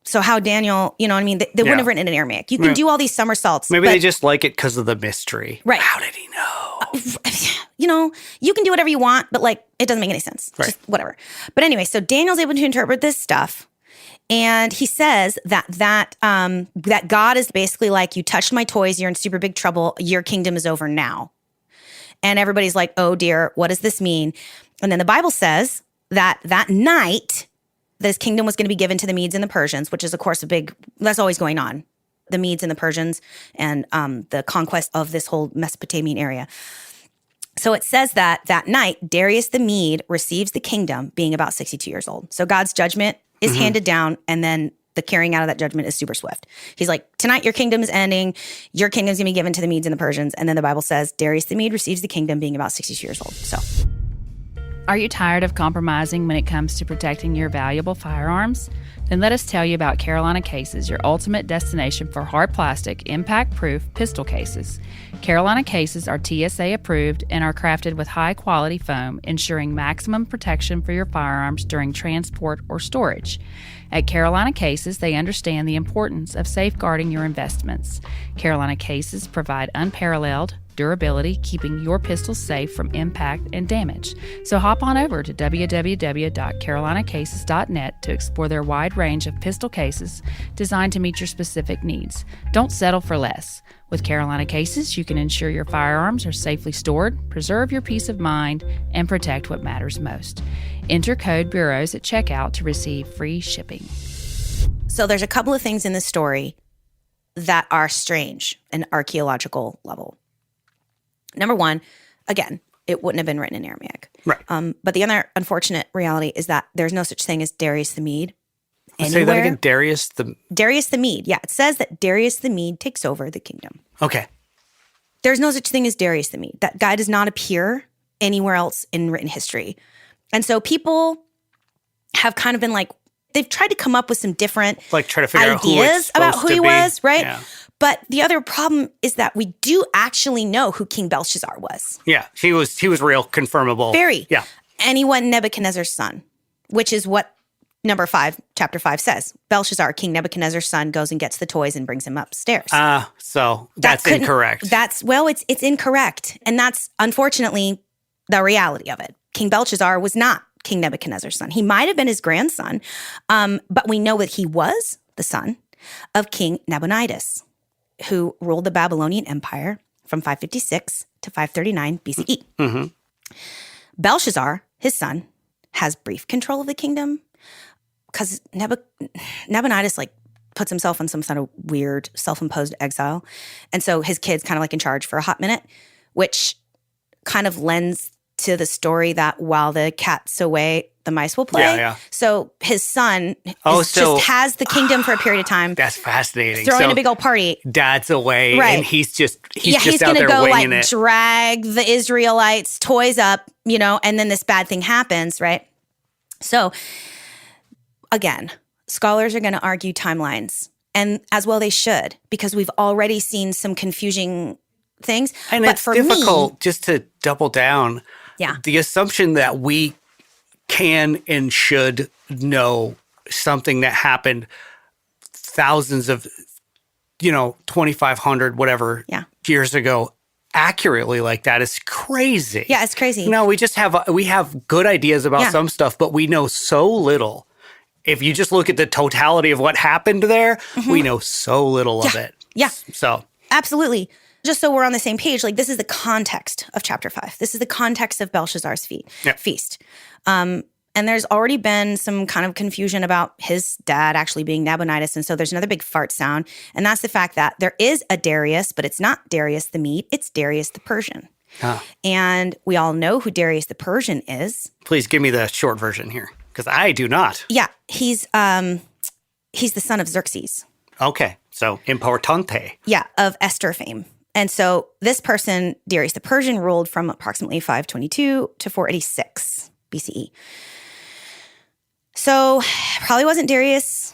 So how Daniel, you know what I mean? They wouldn't have written it in Aramaic. You can do all these somersaults. Maybe they just like it because of the mystery. Right. How did he know? You can do whatever you want, but it doesn't make any sense. Right. Just whatever. But anyway, so Daniel's able to interpret this stuff. And he says that God is basically like, you touched my toys, you're in super big trouble, your kingdom is over now. And everybody's like, oh dear, what does this mean? And then the Bible says that night, this kingdom was going to be given to the Medes and the Persians, which is, of course, that's always going on. The Medes and the Persians and the conquest of this whole Mesopotamian area. So it says that night, Darius the Mede receives the kingdom, being about 62 years old. So God's judgment is handed down, and then the carrying out of that judgment is super swift. He's like, tonight your kingdom is ending. Your kingdom is going to be given to the Medes and the Persians. And then the Bible says Darius the Mede receives the kingdom, being about 62 years old. So... Are you tired of compromising when it comes to protecting your valuable firearms? Then let us tell you about Carolina Cases, your ultimate destination for hard plastic, impact-proof pistol cases. Carolina Cases are TSA approved and are crafted with high-quality foam, ensuring maximum protection for your firearms during transport or storage. At Carolina Cases, they understand the importance of safeguarding your investments. Carolina Cases provide unparalleled durability, keeping your pistols safe from impact and damage. So hop on over to www.carolinacases.net to explore their wide range of pistol cases designed to meet your specific needs. Don't settle for less. With Carolina Cases, you can ensure your firearms are safely stored, preserve your peace of mind, and protect what matters most. Enter code BUREAUS at checkout to receive free shipping. So there's a couple of things in this story that are strange and archaeological level. Number one, again, it wouldn't have been written in Aramaic. Right. But the other unfortunate reality is that there's no such thing as Darius the Mede anywhere. Say that again, Darius the Mede. Yeah, it says that Darius the Mede takes over the kingdom. Okay. There's no such thing as Darius the Mede. That guy does not appear anywhere else in written history. And so people have kind of been like, they've tried to come up with some different try to figure out who it's about who he was, right? Yeah. But the other problem is that we do actually know who King Belshazzar was. Yeah, he was real, confirmable. Very. Yeah. And he wasn't Nebuchadnezzar's son, which is what chapter 5 says. Belshazzar, King Nebuchadnezzar's son, goes and gets the toys and brings him upstairs. So that's incorrect. It's incorrect. And that's unfortunately the reality of it. King Belshazzar was not King Nebuchadnezzar's son. He might have been his grandson, but we know that he was the son of King Nabonidus, who ruled the Babylonian Empire from 556 to 539 BCE. Mm-hmm. Belshazzar, his son, has brief control of the kingdom because Nabonidus puts himself in some sort of weird self-imposed exile. And so his kid's kind of in charge for a hot minute, which kind of lends to the story that while the cat's away, the mice will play. Yeah. So his son just has the kingdom for a period of time. That's fascinating. Throwing a big old party. Dad's away, right. and he's just he's out gonna there go winging it. Drag the Israelites' toys up, and then this bad thing happens, right? So again, scholars are going to argue timelines, and as well they should, because we've already seen some confusing things. And but it's for difficult just to double down. Yeah. The assumption that we can and should know something that happened thousands of, 2,500, whatever years ago accurately like that is crazy. Yeah, it's crazy. No, we have good ideas about some stuff, but we know so little. If you just look at the totality of what happened there, we know so little of it. Yeah. So absolutely. Just so we're on the same page, this is the context of chapter 5. This is the context of Belshazzar's feast. And there's already been some kind of confusion about his dad actually being Nabonidus. And so there's another big fart sound. And that's the fact that there is a Darius, but it's not Darius the Mede. It's Darius the Persian. And we all know who Darius the Persian is. Please give me the short version here, because I do not. Yeah. He's he's the son of Xerxes. Okay, so importante. Yeah, of Esther fame. And so this person, Darius the Persian, ruled from approximately 522 to 486 BCE. So probably wasn't Darius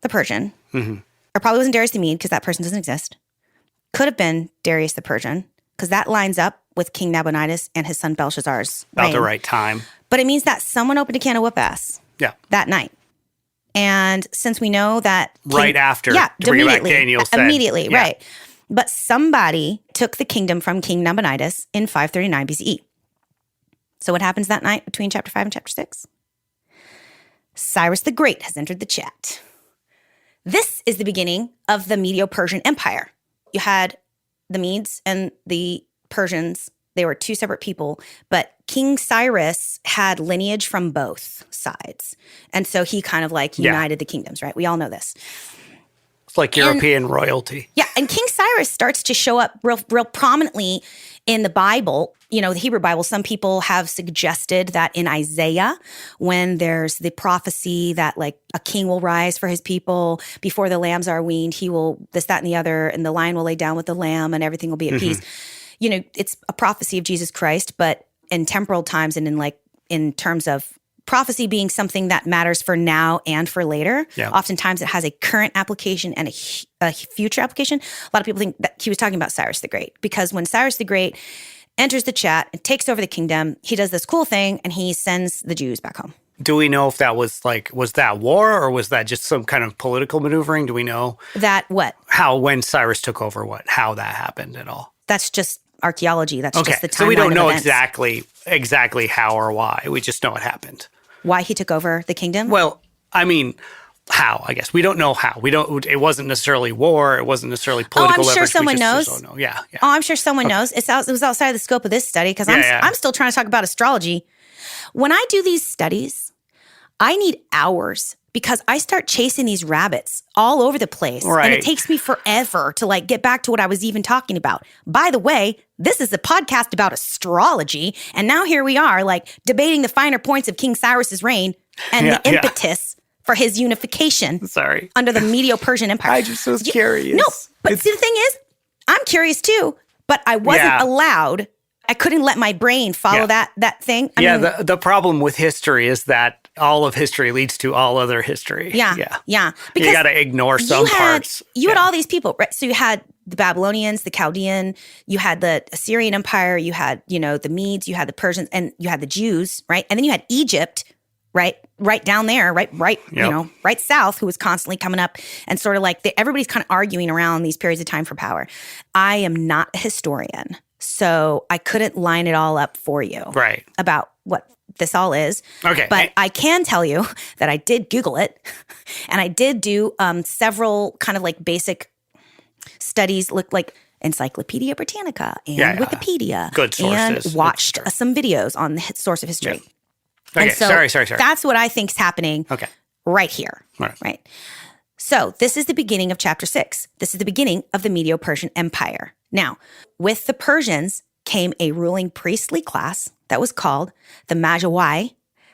the Persian, or probably wasn't Darius the Mede, because that person doesn't exist. Could have been Darius the Persian, because that lines up with King Nabonidus and his son Belshazzar's About the reign. right time. But it means that someone opened a can of whoop ass that night. And since we know that Right after, to bring it back, Daniel said. Immediately, right. But somebody took the kingdom from King Nabonidus in 539 BCE. So what happens that night between chapter 5 and chapter 6? Cyrus the Great has entered the chat. This is the beginning of the Medo-Persian Empire. You had the Medes and the Persians. They were two separate people, but King Cyrus had lineage from both sides. And so he kind of like united the kingdoms, right? We all know this. It's like European royalty. Yeah, and King Cyrus starts to show up real prominently in the Bible. You know, the Hebrew Bible, some people have suggested that in Isaiah, when there's the prophecy that like a king will rise for his people before the lambs are weaned, he will this, that, and the other, and the lion will lay down with the lamb and everything will be at peace. You know, it's a prophecy of Jesus Christ, but in temporal times and in terms of prophecy being something that matters for now and for later. Yeah. Oftentimes it has a current application and a future application. A lot of people think that he was talking about Cyrus the Great, because when Cyrus the Great enters the chat and takes over the kingdom, he does this cool thing and he sends the Jews back home. Do we know if that was that war or was that just some kind of political maneuvering? Do we know that what? How, when Cyrus took over, how that happened at all? That's just archaeology. That's just the timeline. So we don't know events. exactly how or why. We just know it happened. Why he took over the kingdom? Well, I mean, how, I guess. We don't know how. It wasn't necessarily war. It wasn't necessarily political leverage. I'm sure someone knows. Don't know. Yeah. Oh, I'm sure someone knows. It was outside of the scope of this study, because I'm still trying to talk about astrology. When I do these studies, I need hours, because I start chasing these rabbits all over the place. Right. And it takes me forever to like get back to what I was even talking about. By the way, this is a podcast about astrology. And now here we are like debating the finer points of King Cyrus's reign and the impetus for his unification under the Medo-Persian Empire. I just was curious. No, but see, the thing is, I'm curious too, but I wasn't allowed. I couldn't let my brain follow that thing. I mean, the problem with history is that all of history leads to all other history. Yeah. Because you got to ignore some parts. You had all these people, right? So you had the Babylonians, the Chaldean, you had the Assyrian Empire, you had, the Medes, you had the Persians, and you had the Jews, right? And then you had Egypt, right down there, right, right south, who was constantly coming up, and sort of like everybody's kind of arguing around these periods of time for power. I am not a historian, so I couldn't line it all up for you, right? About what this all is. Okay. But I can tell you that I did Google it, and I did do several kind of like basic studies, look like Encyclopedia Britannica and Wikipedia. Good sources. And watched some videos on the source of history. Yeah. Okay, and so sorry. That's what I think is happening right here. Right. So this is the beginning of chapter 6. This is the beginning of the Medo-Persian Empire. Now, with the Persians came a ruling priestly class that was called the Magi,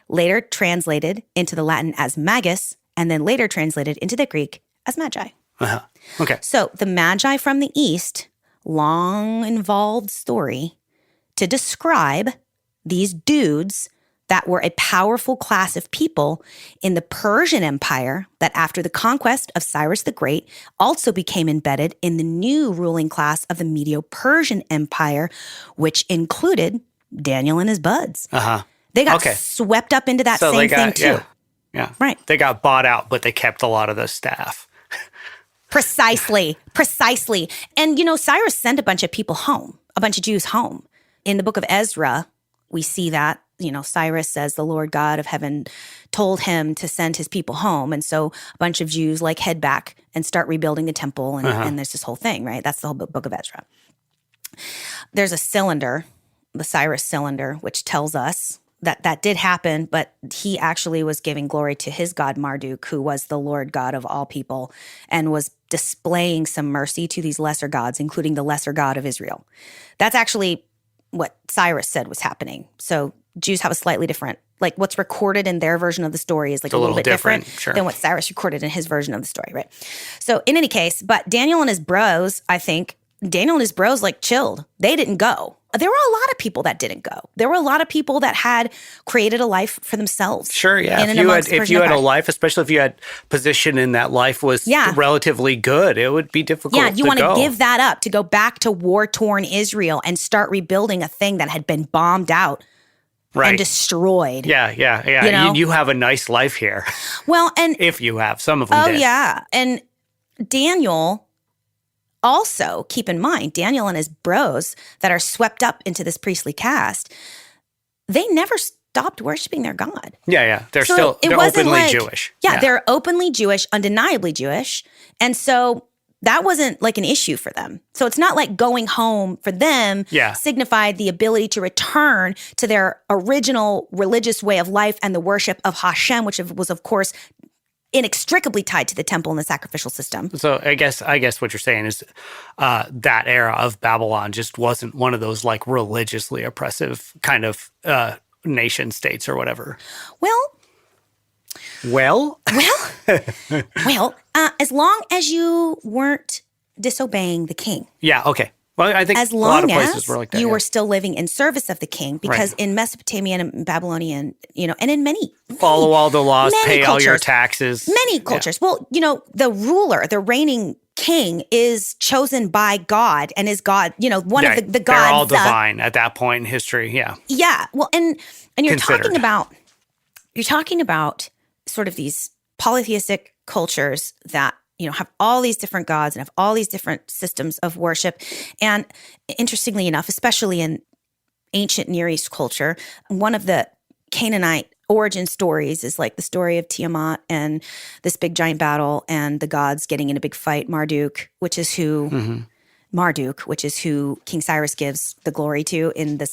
later translated into the Latin as magus, and then later translated into the Greek as magi. Okay. So the Magi from the East, long involved story to describe these dudes that were a powerful class of people in the Persian Empire that after the conquest of Cyrus the Great also became embedded in the new ruling class of the Medo-Persian Empire, which included Daniel and his buds. They got swept up into that same thing too. Yeah. Right. They got bought out, but they kept a lot of the staff. Precisely. And, Cyrus sent a bunch of people home, a bunch of Jews home. In the book of Ezra, we see that, Cyrus says the Lord God of heaven told him to send his people home. And so a bunch of Jews head back and start rebuilding the temple. And there's this whole thing, right? That's the whole book of Ezra. There's a cylinder, the Cyrus cylinder, which tells us that did happen, but he actually was giving glory to his god Marduk, who was the Lord God of all people, and was displaying some mercy to these lesser gods, including the lesser god of Israel. That's actually what Cyrus said was happening. So Jews have a slightly different like what's recorded in their version of the story is like It's a little bit different sure. than what Cyrus recorded in his version of the story, right? So in any case, but Daniel and his bros, I think, Daniel and his bros like chilled. They didn't go. There were a lot of people that didn't go. There were a lot of people that had created a life for themselves. Sure, yeah. in and If amongst you Persian had a Empire. life, especially if you had position in that life was relatively good, it would be difficult Yeah, you to want to go. give that up to go back to war-torn Israel and start rebuilding a thing that had been bombed out and destroyed. Yeah. You know? You have a nice life here. Well, and If you have. Some of them oh did. yeah, and Daniel also, keep in mind, Daniel and his bros that are swept up into this priestly caste, they never stopped worshiping their God. Yeah. They're So it wasn't openly like- Jewish. Yeah, they're openly Jewish, undeniably Jewish. And so that wasn't like an issue for them. So it's not like going home for them signified the ability to return to their original religious way of life and the worship of Hashem, which was, of course, inextricably tied to the temple and the sacrificial system. So I guess what you're saying is that era of Babylon just wasn't one of those like religiously oppressive kind of nation states or whatever. Well, as long as you weren't disobeying the king. Yeah, okay. Well, I think As a lot long of places as were like that. you yeah. were still living in service of the king, because in Mesopotamian and Babylonian, and in many follow all the laws, many pay all your cultures, taxes. Many cultures. Well, the ruler, the reigning king is chosen by God and is God, one of the gods. They're all divine at that point in history. Yeah. Yeah. Well, and you're Considered. talking about sort of these polytheistic cultures that have all these different gods and have all these different systems of worship. And interestingly enough, especially in ancient Near East culture, one of the Canaanite origin stories is like the story of Tiamat and this big giant battle and the gods getting in a big fight. Marduk, which is who King Cyrus gives the glory to in the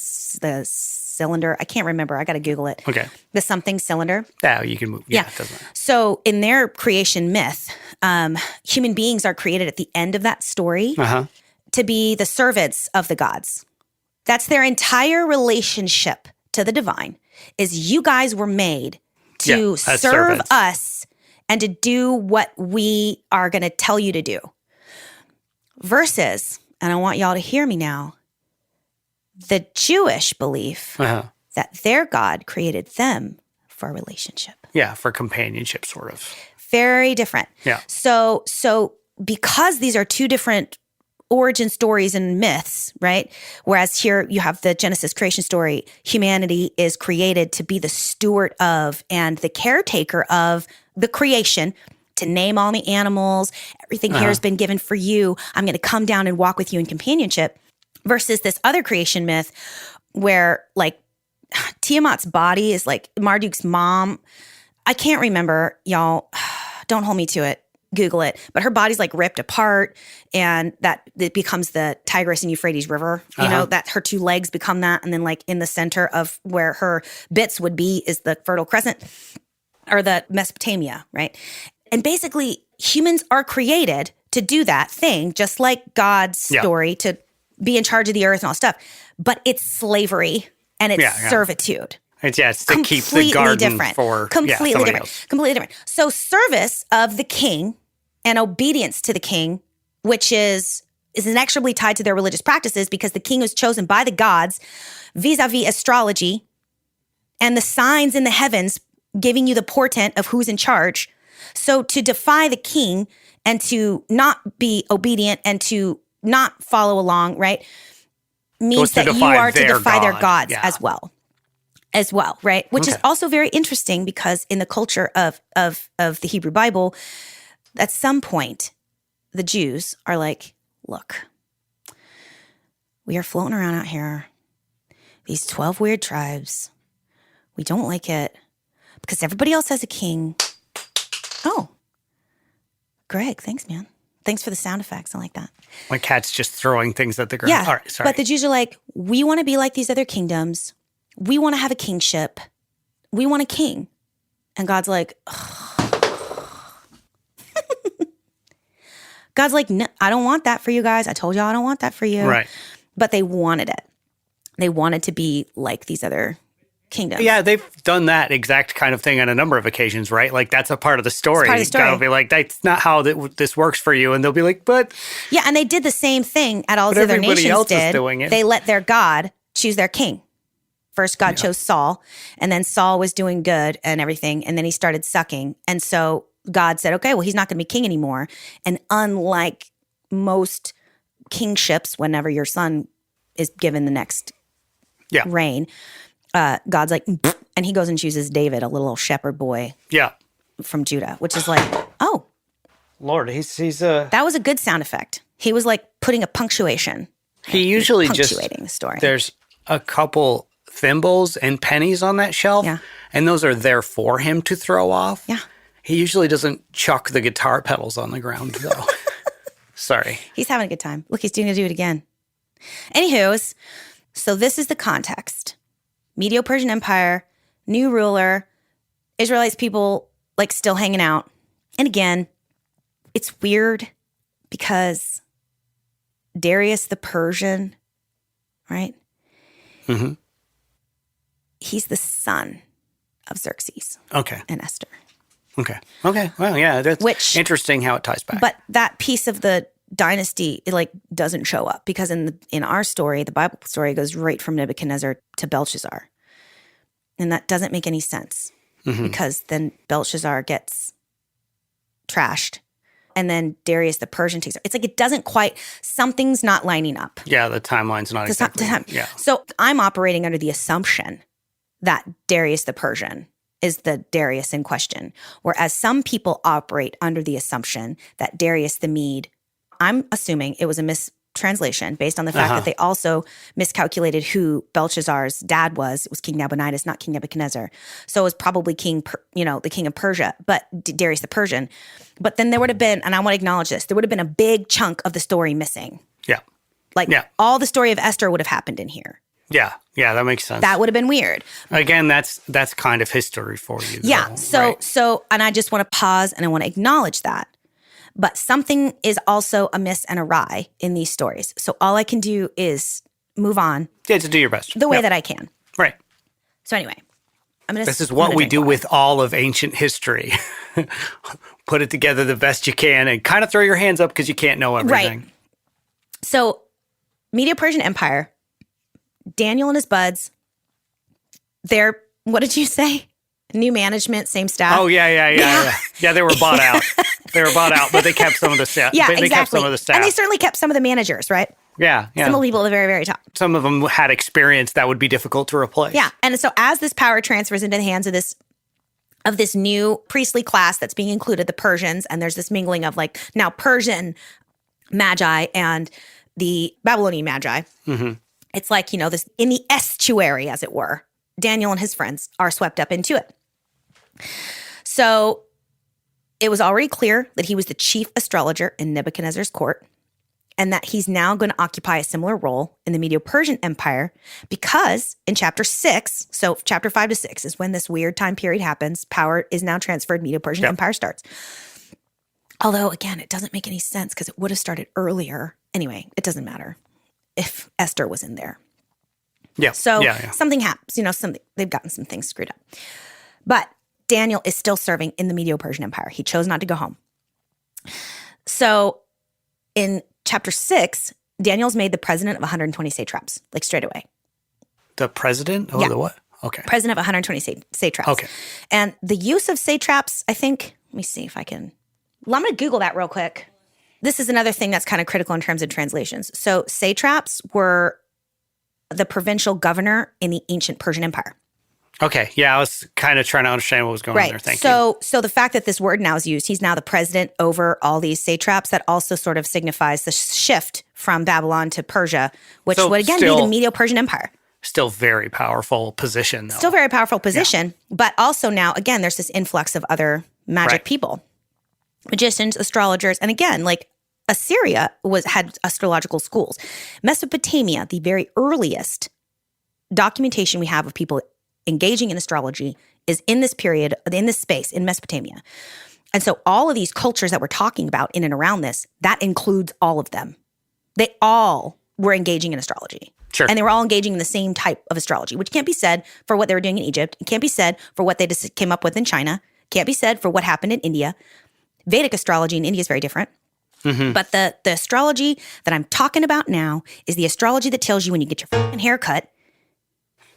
cylinder. I can't remember. I got to Google it. Okay. The something cylinder. Yeah, you can move. Yeah, it doesn't matter. So in their creation myth, human beings are created at the end of that story to be the servants of the gods. That's their entire relationship to the divine, is you guys were made to as serve servants. us and to do what we are going to tell you to do. Versus, and I want y'all to hear me now, the Jewish belief that their God created them for a relationship. Yeah, for companionship, sort of. Very different. Yeah. So because these are two different origin stories and myths, right? Whereas here you have the Genesis creation story, humanity is created to be the steward of and the caretaker of the creation, to name all the animals. Everything here has been given for you. I'm going to come down and walk with you in companionship. Versus this other creation myth where like Tiamat's body is like Marduk's mom. I can't remember, y'all. Don't hold me to it. Google it. But her body's like ripped apart, and that it becomes the Tigris and Euphrates River. You know, that her two legs become that. And then like in the center of where her bits would be is the Fertile Crescent or the Mesopotamia, right? And basically humans are created to do that thing, just like God's story, to be in charge of the earth and all stuff. But it's slavery and it's servitude. It's to keep the garden for completely somebody different. else. Completely different. So service of the king and obedience to the king, which is inexorably tied to their religious practices, because the king was chosen by the gods vis-a-vis astrology and the signs in the heavens giving you the portent of who's in charge. So to defy the king and to not be obedient and to not follow along, right, means that you are to defy their gods as well, right? Which is also very interesting, because in the culture of the Hebrew Bible, at some point, the Jews are like, look, we are floating around out here, these 12 weird tribes. We don't like it because everybody else has a king. Oh, Greg, thanks, man. Thanks for the sound effects. I like that. My cat's just throwing things at the ground. Yeah, All right, sorry. but the Jews are like, we want to be like these other kingdoms. We want to have a kingship. We want a king. And God's like, God's like, no, I don't want that for you guys. I told y'all I don't want that for you. Right. But they wanted it. They wanted to be like these other kingdoms. Yeah, they've done that exact kind of thing on a number of occasions, right? Like, that's a part of the story. It's part of the story. They'll be like, that's not how this works for you. And they'll be like, but... Yeah, and they did the same thing at all the other everybody nations else is did. doing it. They let their God choose their king. First, God chose Saul, and then Saul was doing good and everything, and then he started sucking. And so God said, okay, well, he's not going to be king anymore. And unlike most kingships, whenever your son is given the next reign, God's like, and he goes and chooses David, a little shepherd boy from Judah, which is like, oh. Lord, he's That was a good sound effect. He was like putting a punctuation. He usually punctuating the story. There's a couple thimbles and pennies on that shelf, and those are there for him to throw off. Yeah. He usually doesn't chuck the guitar pedals on the ground, though. Sorry. He's having a good time. Look, he's going to do it again. Anywho's, so this is the context. Medo-Persian Empire, new ruler, Israelites people like still hanging out. And again, it's weird because Darius the Persian, right? Mm-hmm. He's the son of Xerxes. Okay. And Esther. Okay. Well, yeah, that's interesting how it ties back. But that piece of the dynasty, it like doesn't show up because in our story, the Bible story goes right from Nebuchadnezzar to Belshazzar. And that doesn't make any sense because then Belshazzar gets trashed and then Darius the Persian takes it. It's like it doesn't quite, something's not lining up. Yeah, the timeline's not exactly. Yeah. So I'm operating under the assumption that Darius the Persian is the Darius in question, whereas some people operate under the assumption that Darius the Mede, I'm assuming it was a mistranslation based on the fact that they also miscalculated who Belshazzar's dad was. It was King Nabonidus, not King Nebuchadnezzar. So it was probably the king of Persia, but Darius the Persian. But then there would have been, and I want to acknowledge this, there would have been a big chunk of the story missing. Yeah. All the story of Esther would have happened in here. Yeah, that makes sense. That would have been weird. Again, that's kind of history for you. Yeah. Though, So, and I just want to pause and I want to acknowledge that. But something is also amiss and awry in these stories. So all I can do is move on. Yeah, to do your best. The way that I can. Right. So anyway, I'm going to. This is what we do with all of ancient history. Put it together the best you can and kind of throw your hands up because you can't know everything. Right. So, Medo-Persian Empire. Daniel and his buds, they're, what did you say? New management, same staff. Oh, yeah. Yeah, they were bought out. But they kept some of the staff. Yeah, they exactly. kept some of the staff. And they certainly kept some of the managers, right? Yeah. Some of the people at the very, very top. Some of them had experience that would be difficult to replace. Yeah, and so as this power transfers into the hands of this new priestly class that's being included, the Persians, and there's this mingling of like now Persian magi and the Babylonian magi. Mm-hmm. It's like, this in the estuary, as it were. Daniel and his friends are swept up into it. So it was already clear that he was the chief astrologer in Nebuchadnezzar's court and that he's now going to occupy a similar role in the Medo-Persian Empire because in chapter 6, so chapter 5 to 6 is when this weird time period happens. Power is now transferred. Medo-Persian Empire starts. Although, again, it doesn't make any sense because it would have started earlier. Anyway, it doesn't matter if Esther was in there. Yeah. So something happens, they've gotten some things screwed up. But Daniel is still serving in the Medo-Persian Empire. He chose not to go home. So in chapter 6, Daniel's made the president of 120 satraps, like straight away. The president? Oh, the what? Okay. President of 120 satraps. Okay. And the use of satraps, I think, let me see if I can. Well, I'm going to Google that real quick. This is another thing that's kind of critical in terms of translations. So satraps were the provincial governor in the ancient Persian Empire. Okay. Yeah, I was kind of trying to understand what was going on there. Thank you. So the fact that this word now is used, he's now the president over all these satraps, that also sort of signifies the shift from Babylon to Persia, which would again be the Medo-Persian Empire. Still very powerful position, though. Still very powerful position, but also now, again, there's this influx of other magic people. Magicians, astrologers, and again, like Assyria had astrological schools. Mesopotamia, the very earliest documentation we have of people engaging in astrology is in this period, in this space, in Mesopotamia. And so all of these cultures that we're talking about in and around this, that includes all of them. They all were engaging in astrology. Sure. And they were all engaging in the same type of astrology, which can't be said for what they were doing in Egypt. It can't be said for what they just came up with in China. Can't be said for what happened in India. Vedic astrology in India is very different. But the astrology that I'm talking about now is the astrology that tells you when you get your fucking hair cut.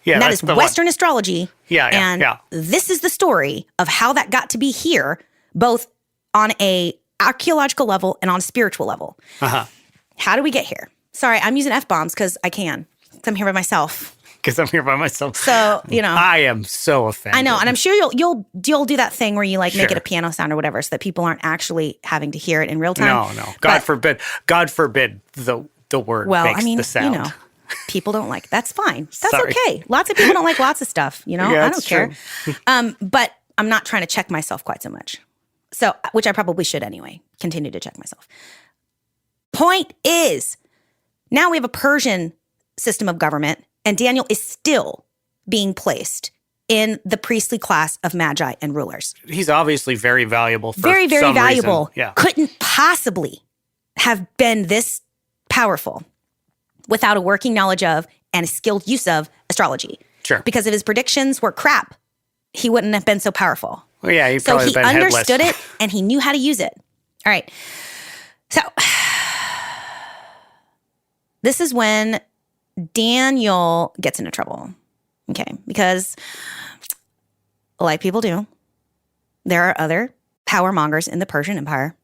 Yeah, And that that's is the Western astrology. And yeah. this is the story of how that got to be here, both on a archaeological level and on a spiritual level. How do we get here? Sorry, I'm using F-bombs because I can. I'm here by myself. Because I'm here by myself. So, you know. I am so offended. I know, and I'm sure you'll do that thing where you like make it a piano sound or whatever so that people aren't actually having to hear it in real time. No. God forbid the word makes the sound. You know, people don't like that's fine. That's Sorry. okay. Lots of people don't like lots of stuff, you know? Yeah, I don't it's care. true. But I'm not trying to check myself quite so much. So, which I probably should anyway. Continue to check myself. Point is, now we have a Persian system of government, and Daniel is still being placed in the priestly class of magi and rulers. He's obviously very valuable for very, very some valuable. reason. Yeah. Couldn't possibly have been this powerful without a working knowledge of and a skilled use of astrology. Sure. Because if his predictions were crap, he wouldn't have been so powerful. Well, yeah, he So probably he been understood headless. it and he knew how to use it. All right. So this is when Daniel gets into trouble. Okay. Because like people do, there are other power mongers in the Persian Empire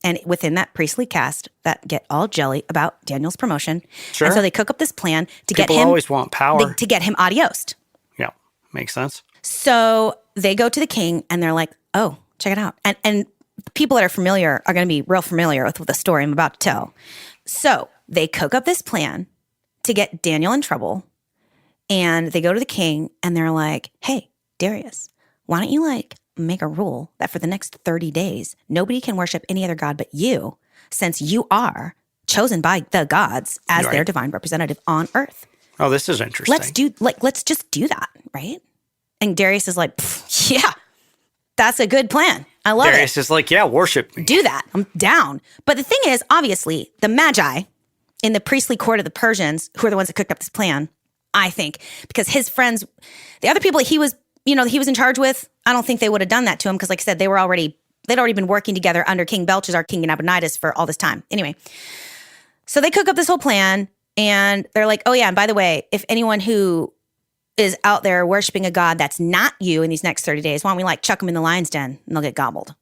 and within that priestly caste that get all jelly about Daniel's promotion. Sure. And so they cook up this plan to People get him always want power. to get him adiosed. Yeah, makes sense. So they go to the king and they're like, oh, check it out. And people that are familiar are going to be real familiar with the story I'm about to tell. So they cook up this plan to get Daniel in trouble. And they go to the king and they're like, hey, Darius, why don't you like make a rule that for the next 30 days, nobody can worship any other god but you, since you are chosen by the gods as their divine representative on earth. Oh, this is interesting. Let's just do that, right? And Darius is like, yeah, that's a good plan. I love Darius it. is like, yeah, worship me. Do that. I'm down. But the thing is, obviously, the Magi in the priestly court of the Persians, who are the ones that cooked up this plan, I think, because his friends, the other people that he was in charge with, I don't think they would have done that to him because, like I said, they'd already been working together under King Belshazzar, King Nabonidus for all this time. Anyway, so they cook up this whole plan and they're like, oh yeah, and by the way, if anyone who is out there worshiping a god that's not you in these next 30 days, why don't we like chuck them in the lion's den and they'll get gobbled.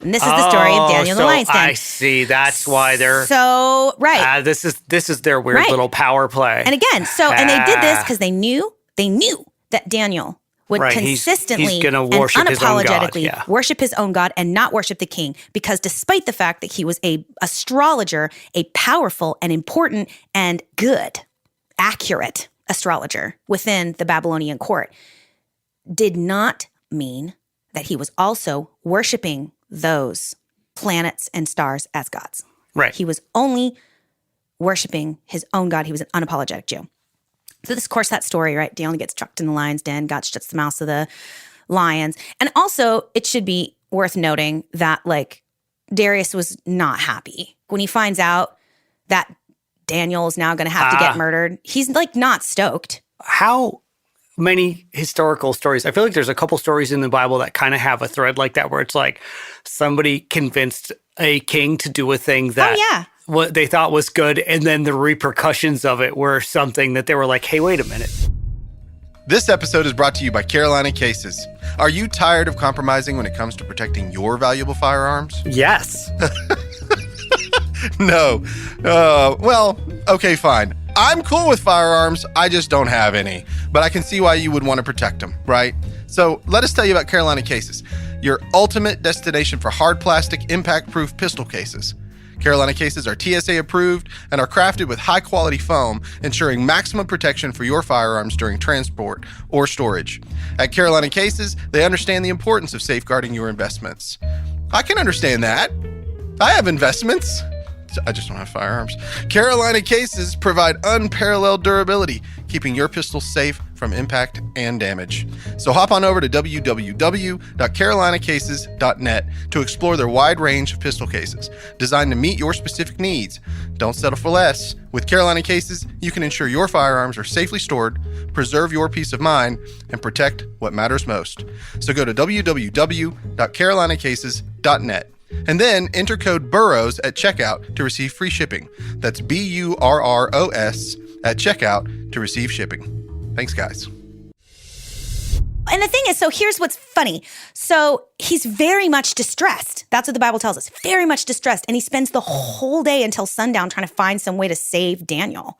And this is the story of Daniel in the lion's den. I see. That's why they're so right. This is their weird little power play. And again, and they did this because they knew that Daniel would consistently he's gonna and worship his own god, unapologetically worship his own god and not worship the king. Because despite the fact that he was a astrologer, a powerful and important and good, accurate astrologer within the Babylonian court, did not mean that he was also worshiping those planets and stars as gods. Right. He was only worshiping his own God. He was an unapologetic Jew. So this, of course, that story, right? Daniel gets chucked in the lion's den. God shuts the mouths of the lions. And also, it should be worth noting that, like, Darius was not happy. When he finds out that Daniel is now going to have to get murdered, he's, like, not stoked. How many historical stories? I feel like there's a couple stories in the Bible that kind of have a thread like that where it's like somebody convinced a king to do a thing that what they thought was good, and then the repercussions of it were something that they were like, hey, wait a minute. This episode is brought to you by Carolina Cases. Are you tired of compromising when it comes to protecting your valuable firearms? Yes. No. Well, okay, fine. I'm cool with firearms. I just don't have any. But I can see why you would want to protect them, right? So let us tell you about Carolina Cases, your ultimate destination for hard plastic, impact-proof pistol cases. Carolina Cases are TSA approved and are crafted with high-quality foam, ensuring maximum protection for your firearms during transport or storage. At Carolina Cases, they understand the importance of safeguarding your investments. I can understand that. I have investments. I just don't have firearms. Carolina cases provide unparalleled durability, keeping your pistol safe from impact and damage. So hop on over to www.carolinacases.net to explore their wide range of pistol cases designed to meet your specific needs. Don't settle for less. With Carolina cases, you can ensure your firearms are safely stored, preserve your peace of mind, and protect what matters most. So go to www.carolinacases.net. And then enter code BURROWS at checkout to receive free shipping. That's BURROS at checkout to receive shipping. Thanks, guys. And the thing is, so here's what's funny. So he's very much distressed. That's what the Bible tells us. Very much distressed. And he spends the whole day until sundown trying to find some way to save Daniel.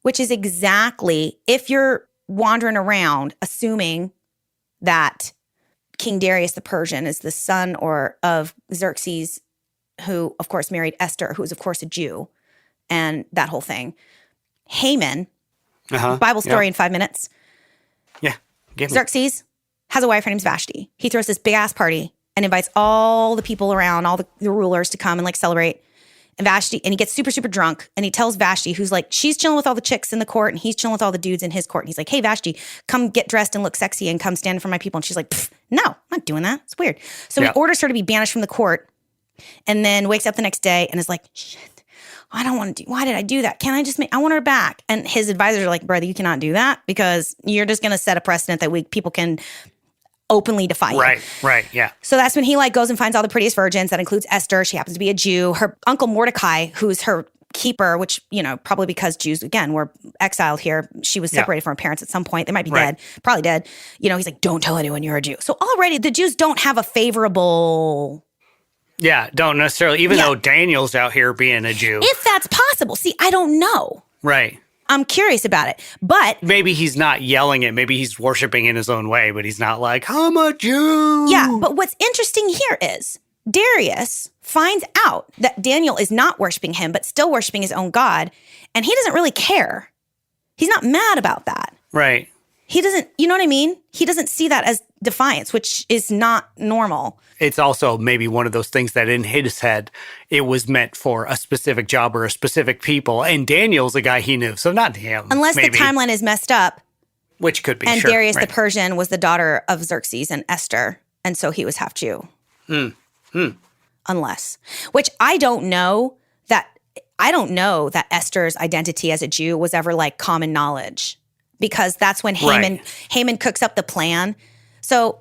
Which is exactly, if you're wandering around assuming that King Darius the Persian is the son of Xerxes, who, of course, married Esther, who is, of course, a Jew, and that whole thing. Haman, Bible story in 5 minutes. Yeah. Xerxes has a wife, her name's Vashti. He throws this big-ass party and invites all the people around, all the rulers to come and, celebrate. And he gets super, super drunk, and he tells Vashti, who's she's chilling with all the chicks in the court, and he's chilling with all the dudes in his court. And he's like, hey, Vashti, come get dressed and look sexy and come stand for my people. And she's like, no, I'm not doing that. It's weird. So he orders her to be banished from the court, and then wakes up the next day and is like, shit, I don't want to why did I do that? I want her back. And his advisors are like, brother, you cannot do that because you're just going to set a precedent that people can openly defy you. Right, yeah. So that's when he goes and finds all the prettiest virgins. That includes Esther. She happens to be a Jew. Her uncle Mordecai, who's her keeper, which, probably because Jews, again, were exiled here. She was separated from her parents at some point. They might be dead, probably dead. He's like, don't tell anyone you're a Jew. So already the Jews don't have a favorable... Yeah, don't necessarily, even though Daniel's out here being a Jew. If that's possible. See, I don't know. Right. I'm curious about it, but... Maybe he's not yelling it. Maybe he's worshiping in his own way, but he's not like, I'm a Jew. Yeah, but what's interesting here is Darius finds out that Daniel is not worshiping him, but still worshiping his own God, and he doesn't really care. He's not mad about that. Right. He doesn't, you know what I mean? He doesn't see that as defiance, which is not normal. It's also maybe one of those things that in his head, it was meant for a specific job or a specific people. And Daniel's a guy he knew, so not him. Unless the timeline is messed up. Which could be, and Darius the Persian was the daughter of Xerxes and Esther, and so he was half Jew. Unless. Which I don't know that Esther's identity as a Jew was ever common knowledge. Because that's when Haman cooks up the plan. So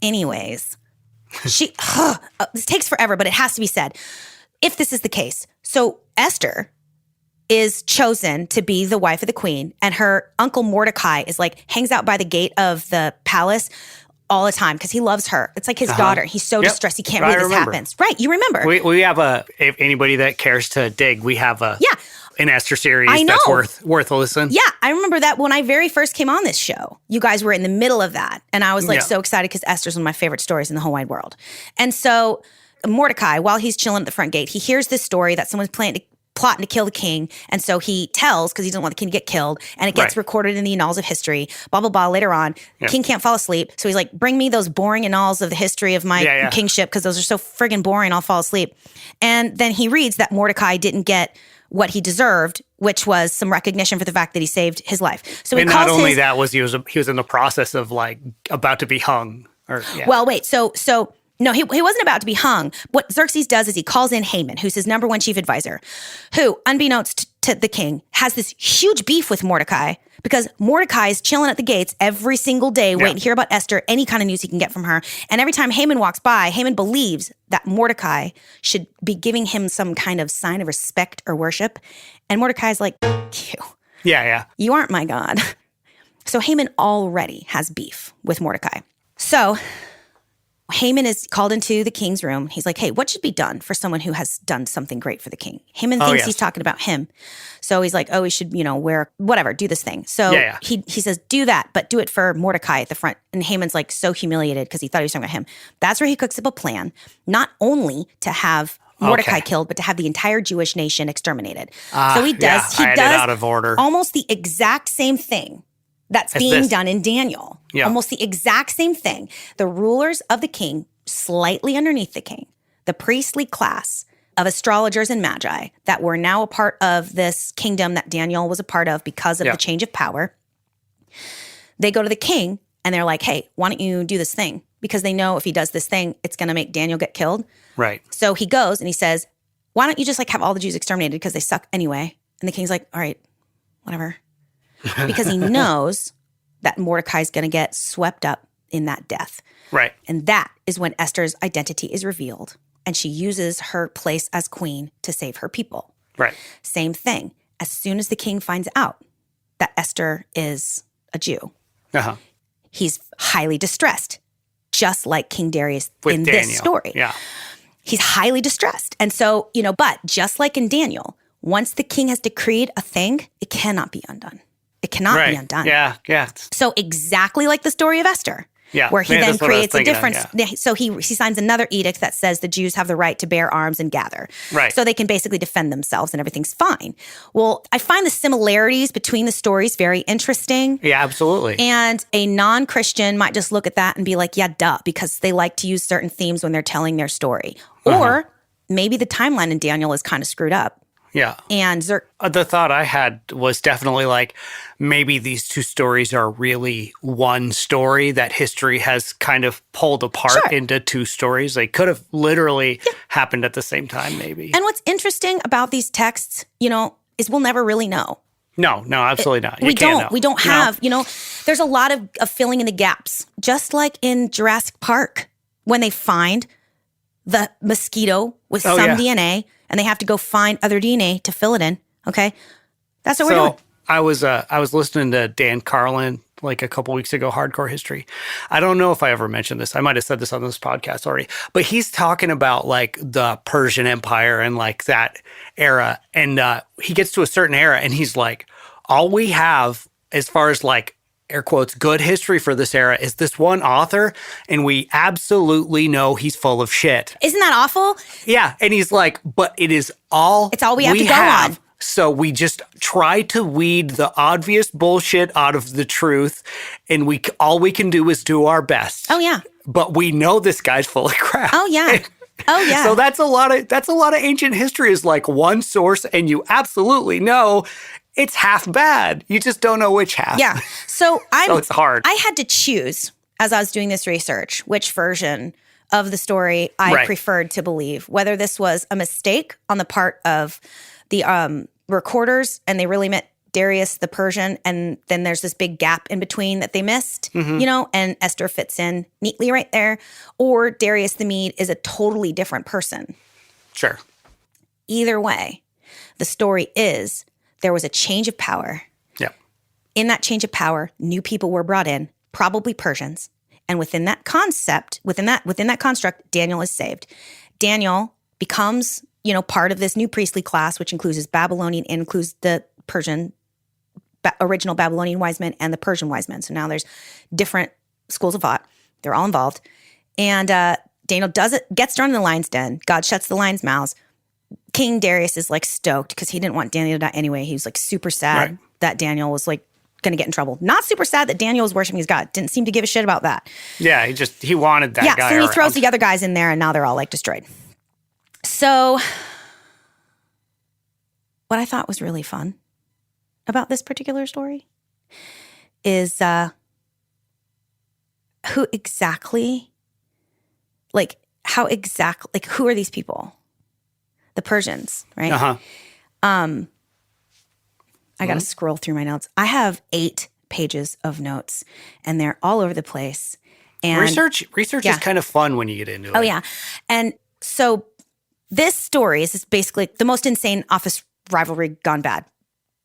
anyways, this takes forever, but it has to be said. If this is the case, so Esther is chosen to be the wife of the queen, and her uncle Mordecai is hangs out by the gate of the palace all the time because he loves her. It's like his daughter. He's so distressed he can't believe this happens. Right, you remember. We have if anybody that cares to dig, we have an Esther series that's worth a listen. Yeah, I remember that when I very first came on this show. You guys were in the middle of that. And I was so excited because Esther's one of my favorite stories in the whole wide world. And so Mordecai, while he's chilling at the front gate, he hears this story that someone's plotting to kill the king. And so he tells, because he doesn't want the king to get killed. And it gets recorded in the annals of history, blah, blah, blah. Later on, king can't fall asleep. So he's like, bring me those boring annals of the history of my kingship because those are so friggin' boring. I'll fall asleep. And then he reads that Mordecai didn't get what he deserved, which was some recognition for the fact that he saved his life. So he not only that was he was in the process of about to be hung. Well, wait. So no, he wasn't about to be hung. What Xerxes does is he calls in Haman, who's his number one chief advisor, who, unbeknownst to the king, has this huge beef with Mordecai because Mordecai is chilling at the gates every single day, waiting to hear about Esther, any kind of news he can get from her. And every time Haman walks by, Haman believes that Mordecai should be giving him some kind of sign of respect or worship. And Mordecai's like, you. Yeah. You aren't my God. So Haman already has beef with Mordecai. So Haman is called into the king's room. He's like, hey, what should be done for someone who has done something great for the king? Haman thinks he's talking about him. So he's like, oh, he should, wear whatever, do this thing. So he says, do that, but do it for Mordecai at the front. And Haman's so humiliated because he thought he was talking about him. That's where he cooks up a plan, not only to have Mordecai killed, but to have the entire Jewish nation exterminated. So he does out of order. Almost the exact same thing that's being done in Daniel. Yeah. Almost the exact same thing. The rulers of the king, slightly underneath the king, the priestly class, of astrologers and magi that were now a part of this kingdom that Daniel was a part of because of the change of power. They go to the king and they're like, hey, why don't you do this thing? Because they know if he does this thing, it's going to make Daniel get killed. Right. So he goes and he says, why don't you just like have all the Jews exterminated because they suck anyway? And the king's like, all right, whatever. Because he knows that Mordecai's going to get swept up in that death. Right. And that is when Esther's identity is revealed. And she uses her place as queen to save her people. Right. Same thing. As soon as the king finds out that Esther is a Jew, he's highly distressed, just like King Darius with in Daniel. This story. Yeah. He's highly distressed. And so, but just like in Daniel, once the king has decreed a thing, it cannot be undone. It cannot be undone. Yeah, yeah. So exactly like the story of Esther. Yeah, where he then creates a different. Yeah. So he signs another edict that says the Jews have the right to bear arms and gather. Right. So they can basically defend themselves and everything's fine. Well, I find the similarities between the stories very interesting. Yeah, absolutely. And a non-Christian might just look at that and be like, yeah, duh, because they like to use certain themes when they're telling their story. Or maybe the timeline in Daniel is kind of screwed up. Yeah. And the thought I had was definitely like maybe these two stories are really one story that history has kind of pulled apart into two stories. They could have literally happened at the same time, maybe. And what's interesting about these texts, is we'll never really know. No, absolutely not. We don't have, there's a lot of filling in the gaps. Just like in Jurassic Park, when they find the mosquito with some DNA, and they have to go find other DNA to fill it in. Okay, that's what we're doing. I was listening to Dan Carlin like a couple weeks ago, Hardcore History. I don't know if I ever mentioned this. I might have said this on this podcast already, but he's talking about like the Persian Empire and like that era, and he gets to a certain era, and he's like, all we have as far as like air quotes, good history for this era is this one author, and we absolutely know he's full of shit. Isn't that awful? Yeah. And he's like, but it's all we have to go on. So we just try to weed the obvious bullshit out of the truth, and all we can do is do our best. Oh, yeah. But we know this guy's full of crap. Oh, yeah. Oh, yeah. So that's a lot of ancient history is like one source, and you absolutely know it's half bad. You just don't know which half. Yeah. So it's hard. I had to choose, as I was doing this research, which version of the story I preferred to believe, whether this was a mistake on the part of the recorders and they really meant Darius the Persian, and then there's this big gap in between that they missed, and Esther fits in neatly right there, or Darius the Mede is a totally different person. Sure. Either way, the story is there was a change of power. Yeah. In that change of power, new people were brought in, probably Persians. And within that concept, within that construct, Daniel is saved. Daniel becomes, part of this new priestly class, which includes Babylonian, includes the Persian, original Babylonian wise men and the Persian wise men. So now there's different schools of thought. They're all involved. And Daniel gets thrown in the lion's den. God shuts the lion's mouths. King Darius is like stoked because he didn't want Daniel to die anyway. He was like super sad that Daniel was like going to get in trouble. Not super sad that Daniel was worshiping his God. Didn't seem to give a shit about that. Yeah, he wanted that guy. Yeah, so he around. throws the other guys in there and now they're all like destroyed. So what I thought was really fun about this particular story is who are these people? The Persians, right? Uh-huh. I got to scroll through my notes. I have 8 pages of notes, and they're all over the place. And research is kind of fun when you get into it. Oh, yeah. And so this story is basically the most insane office rivalry gone bad.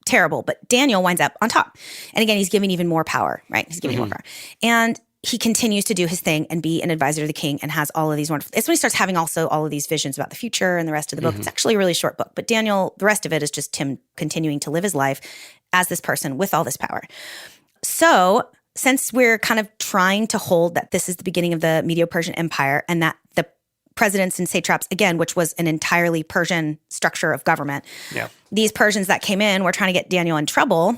Terrible. But Daniel winds up on top. And again, he's giving even more power, right? He's giving more power. And he continues to do his thing and be an advisor to the king and has all of these wonderful. It's when he starts having also all of these visions about the future and the rest of the book. It's actually a really short book, but Daniel, the rest of it is just him continuing to live his life as this person with all this power. So since we're kind of trying to hold that this is the beginning of the Medo-Persian Empire and that the presidents and satraps, again, which was an entirely Persian structure of government, these Persians that came in were trying to get Daniel in trouble.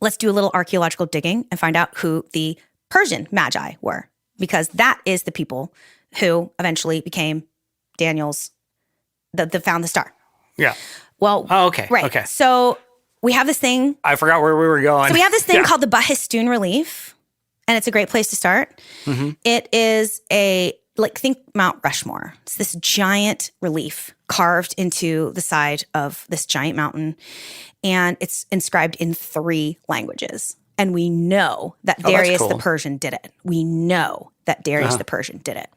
Let's do a little archaeological digging and find out who the Persian magi were, because that is the people who eventually became Daniel's that found the star. Yeah. Well, Oh, okay. Right. Okay. So we have this thing. I forgot where we were going. So we have this thing Yeah. called the Bahistun relief, and it's a great place to start. It is think Mount Rushmore. It's this giant relief carved into the side of this giant mountain, and it's inscribed in 3 languages. And we know that Darius the Persian did it. We know that Darius the Persian did it.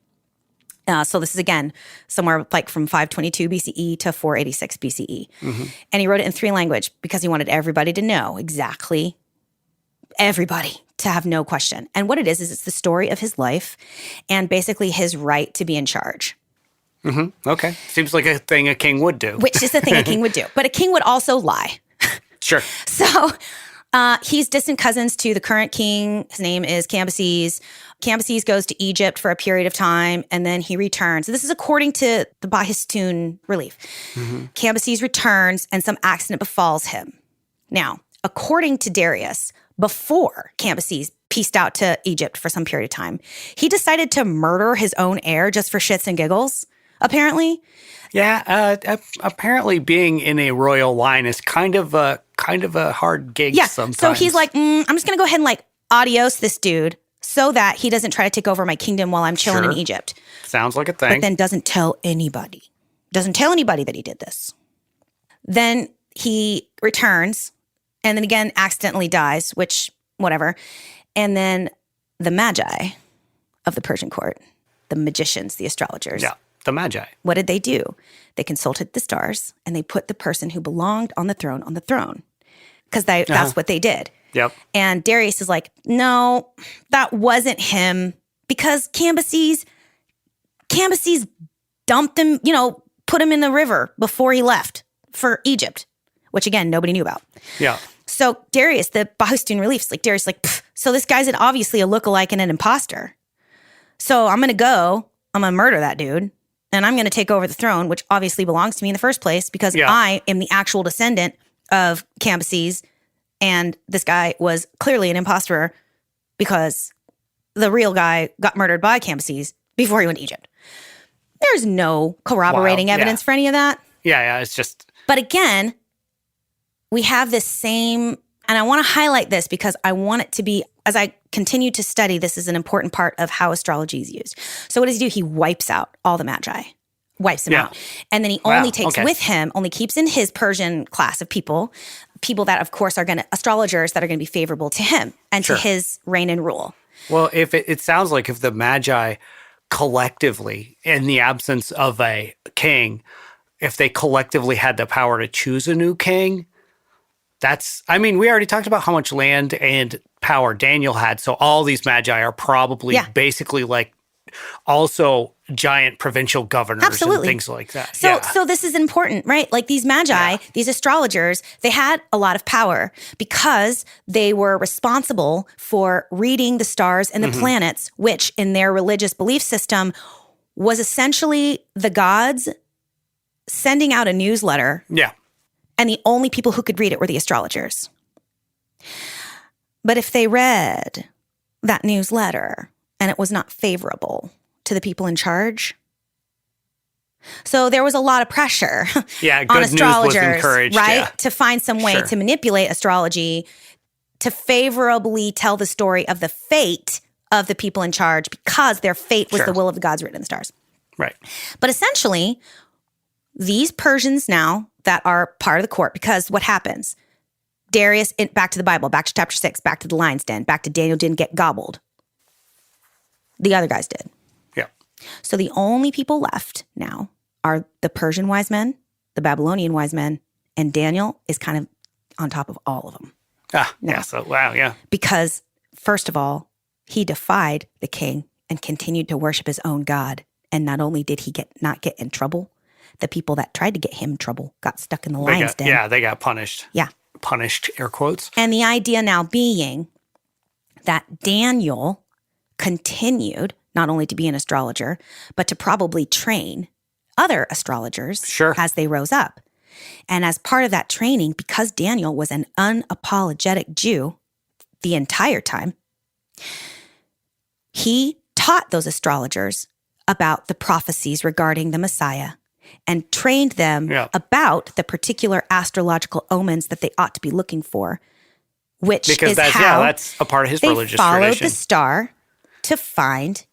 So this is, again, somewhere like from 522 BCE to 486 BCE. And he wrote it in 3 languages because he wanted everybody to know exactly, everybody to have no question. And what it is it's the story of his life and basically his right to be in charge. Okay. Seems like a thing a king would do. Which is the thing a king would do. But a king would also lie. Sure. So he's distant cousins to the current king. His name is Cambyses. Cambyses goes to Egypt for a period of time, and then he returns. This is according to the Bahistun relief. Cambyses returns, and some accident befalls him. Now, according to Darius, before Cambyses pieced out to Egypt for some period of time, he decided to murder his own heir just for shits and giggles, apparently. Yeah. Apparently being in a royal line is kind of a hard gig sometimes. So he's like, I'm just going to go ahead and adios this dude so that he doesn't try to take over my kingdom while I'm chilling in Egypt. Sounds like a thing. But then doesn't tell anybody. Doesn't tell anybody that he did this. Then he returns and then again accidentally dies, which, whatever. And then the magi of the Persian court, the magicians, the astrologers. Yeah, the magi. What did they do? They consulted the stars and they put the person who belonged on the throne. Because that's what they did. Yep. And Darius is like, no, that wasn't him. Because Cambyses dumped him, put him in the river before he left for Egypt, which again, nobody knew about. Yeah. So Darius, the Bahistun reliefs, Darius so this guy's obviously a lookalike and an imposter. So I'm going to murder that dude. And I'm going to take over the throne, which obviously belongs to me in the first place because I am the actual descendant of Cambyses. And this guy was clearly an imposter because the real guy got murdered by Cambyses before he went to Egypt. There's no corroborating evidence for any of that. Yeah, it's just... But again, we have this same, and I want to highlight this because I want it to be, as I continue to study, this is an important part of how astrology is used. So what does he do? He wipes out all the magi, wipes them out. And then he only takes with him, only keeps in his Persian class of people that of course are astrologers that are going to be favorable to him and to his reign and rule. Well, if it sounds like if the magi collectively, in the absence of a king, if they collectively had the power to choose a new king, we already talked about how much land and power Daniel had. So all these magi are probably basically also giant provincial governors and things like that. So this is important, right? These magi, these astrologers, they had a lot of power because they were responsible for reading the stars and the planets, which in their religious belief system was essentially the gods sending out a newsletter. Yeah. And the only people who could read it were the astrologers. But if they read that newsletter and it was not favorable to the people in charge, so there was a lot of pressure on astrologers, right? To find some way to manipulate astrology to favorably tell the story of the fate of the people in charge because their fate was the will of the gods written in the stars. Right. But essentially, these Persians now that are part of the court, because what happens? Darius, back to the Bible, back to chapter 6, back to the lion's den, back to Daniel didn't get gobbled. The other guys did. Yeah. So the only people left now are the Persian wise men, the Babylonian wise men, and Daniel is kind of on top of all of them. Because, first of all, he defied the king and continued to worship his own God. And not only did he not get in trouble, the people that tried to get him in trouble got stuck in the lion's den. Yeah, they got punished. Yeah. Punished, air quotes. And the idea now being that Daniel continued not only to be an astrologer, but to probably train other astrologers as they rose up. And as part of that training, because Daniel was an unapologetic Jew the entire time, he taught those astrologers about the prophecies regarding the Messiah. and trained them Yeah. about the particular astrological omens that they ought to be looking for, which Because is that's how that's a part of his they religious followed tradition. the star to find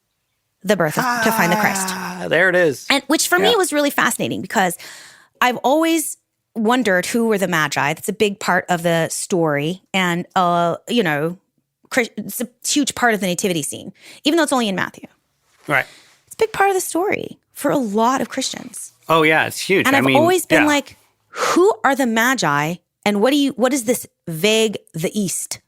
the birth of, to find the Christ. There it is. And which for me was really fascinating because I've always wondered who were the Magi. That's a big part of the story. And, you know, it's a huge part of the nativity scene, even though it's only in Matthew. Right. It's a big part of the story for a lot of Christians. Oh yeah, it's huge. And I I've mean, always been yeah. like, who are the Magi and what is this vague the East?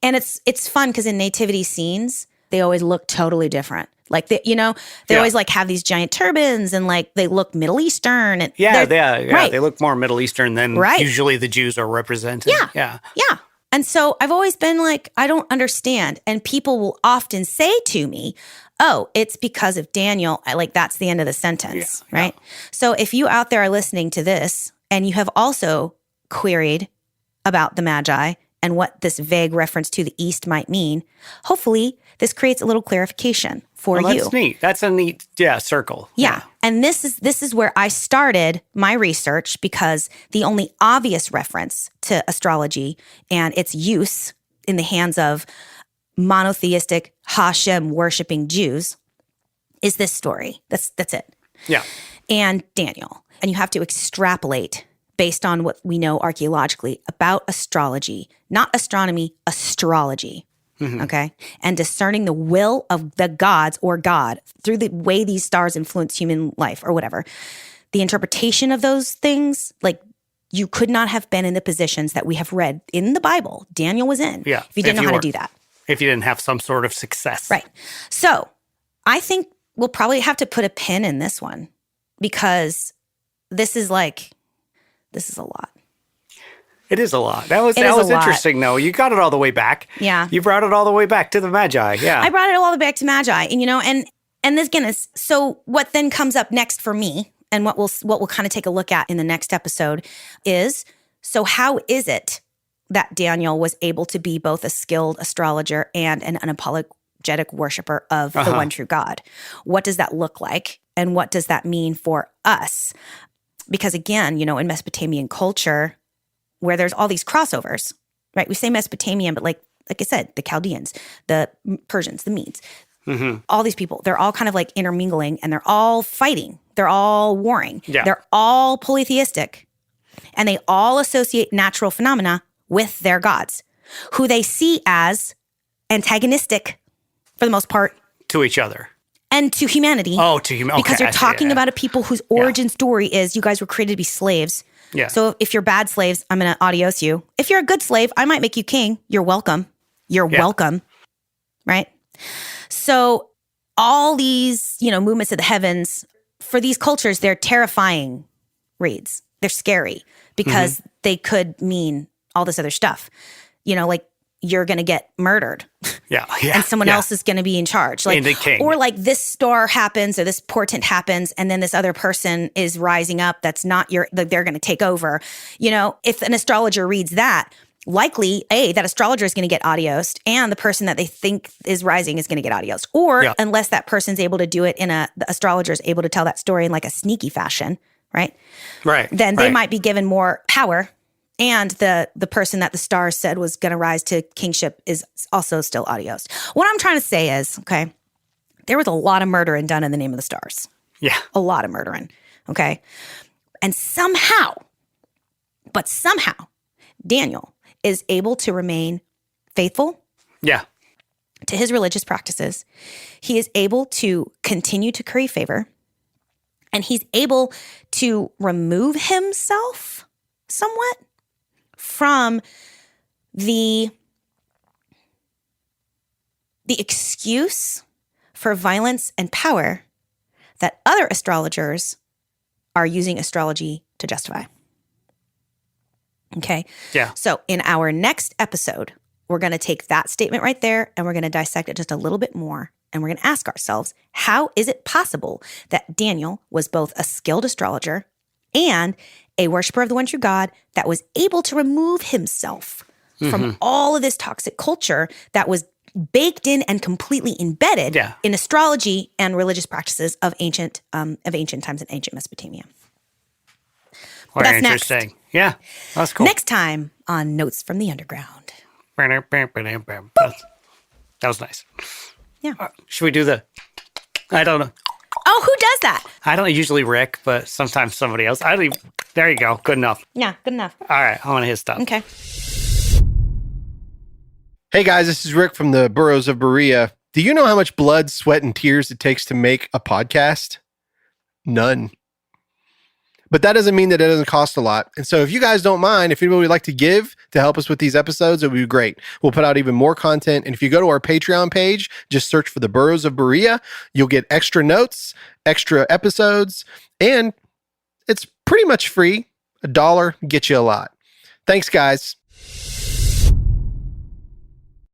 And it's fun because in nativity scenes, they always look totally different. Like they always like have these giant turbans and like they look Middle Eastern. And Yeah, right. they look more Middle Eastern than usually the Jews are represented. Yeah. And so I've always been like, I don't understand. And people will often say to me, oh, it's because of Daniel. Like that's the end of the sentence, right? Yeah. So if you out there are listening to this and you have also queried about the Magi and what this vague reference to the East might mean, hopefully this creates a little clarification for you. That's neat. That's a neat, circle. Yeah. And this is where I started my research because the only obvious reference to astrology and its use in the hands of monotheistic Hashem worshiping Jews is this story. That's it. Yeah. And Daniel. And you have to extrapolate based on what we know archaeologically about astrology, not astronomy, astrology. Okay. And discerning the will of the gods or God through the way these stars influence human life or whatever. The interpretation of those things, like you could not have been in the positions that we have read in the Bible. Daniel was in. Yeah. If you didn't know how to do that. If you didn't have some sort of success. Right. So I think we'll probably have to put a pin in this one because this is a lot. It is a lot. That was lot. interesting, though. You got it all the way back. Yeah. You brought it all the way back to the Magi. Yeah. I brought it all the way back to Magi. And and this again is so what then comes up next for me and what we'll kind of take a look at in the next episode is so how is it that Daniel was able to be both a skilled astrologer and an unapologetic worshiper of the one true God? What does that look like? And what does that mean for us? Because again, in Mesopotamian culture, where there's all these crossovers, right? We say Mesopotamian, but like I said, the Chaldeans, the Persians, the Medes, all these people, they're all kind of like intermingling and they're all fighting. They're all warring. Yeah. They're all polytheistic. And they all associate natural phenomena with their gods, who they see as antagonistic for the most part. To each other. And to humanity. Oh, to humanity. Because you're talking about a people whose origin story is you guys were created to be slaves. Yeah. So if you're bad slaves, I'm going to adios you. If you're a good slave, I might make you king. You're welcome. You're welcome. Right? So all these, movements of the heavens, for these cultures, they're terrifying reads. They're scary because they could mean all this other stuff. Like you're going to get murdered. Yeah. And someone else is going to be in charge. Like, and the king. Or like this star happens or this portent happens and then this other person is rising up that's not they're going to take over. If an astrologer reads that, likely, that astrologer is going to get adiosed and the person that they think is rising is going to get adiosed. Or unless that person's able to do it the astrologer is able to tell that story in like a sneaky fashion, right? Right. Then they might be given more power. And the person that the stars said was going to rise to kingship is also still adiosed. What I'm trying to say is, okay, there was a lot of murdering done in the name of the stars. Yeah. A lot of murdering, okay? And somehow, Daniel is able to remain faithful to his religious practices. He is able to continue to curry favor. And he's able to remove himself somewhat from the excuse for violence and power that other astrologers are using astrology to justify. Okay? Yeah. So in our next episode, we're going to take that statement right there and we're going to dissect it just a little bit more. And we're going to ask ourselves, how is it possible that Daniel was both a skilled astrologer and a worshiper of the one true God that was able to remove himself from all of this toxic culture that was baked in and completely embedded Yeah. in astrology and religious practices of ancient times in ancient Mesopotamia. Very that's next. interesting. Yeah, that's cool. Next time on Notes from the Underground. That was nice. Yeah. Should we do the? I don't know. Oh, who does that? I don't usually Rick, but sometimes somebody else. I don't even, there you go. Good enough. Yeah, good enough. All right, I want to hit stop. Okay. Hey guys, this is Rick from the Burrows of Berea. Do you know how much blood, sweat, and tears it takes to make a podcast? None. But that doesn't mean that it doesn't cost a lot. And so if you guys don't mind, if anybody would like to give to help us with these episodes, it would be great. We'll put out even more content. And if you go to our Patreon page, just search for the Burrows of Berea, you'll get extra notes, extra episodes, and it's pretty much free. $1 gets you a lot. Thanks, guys.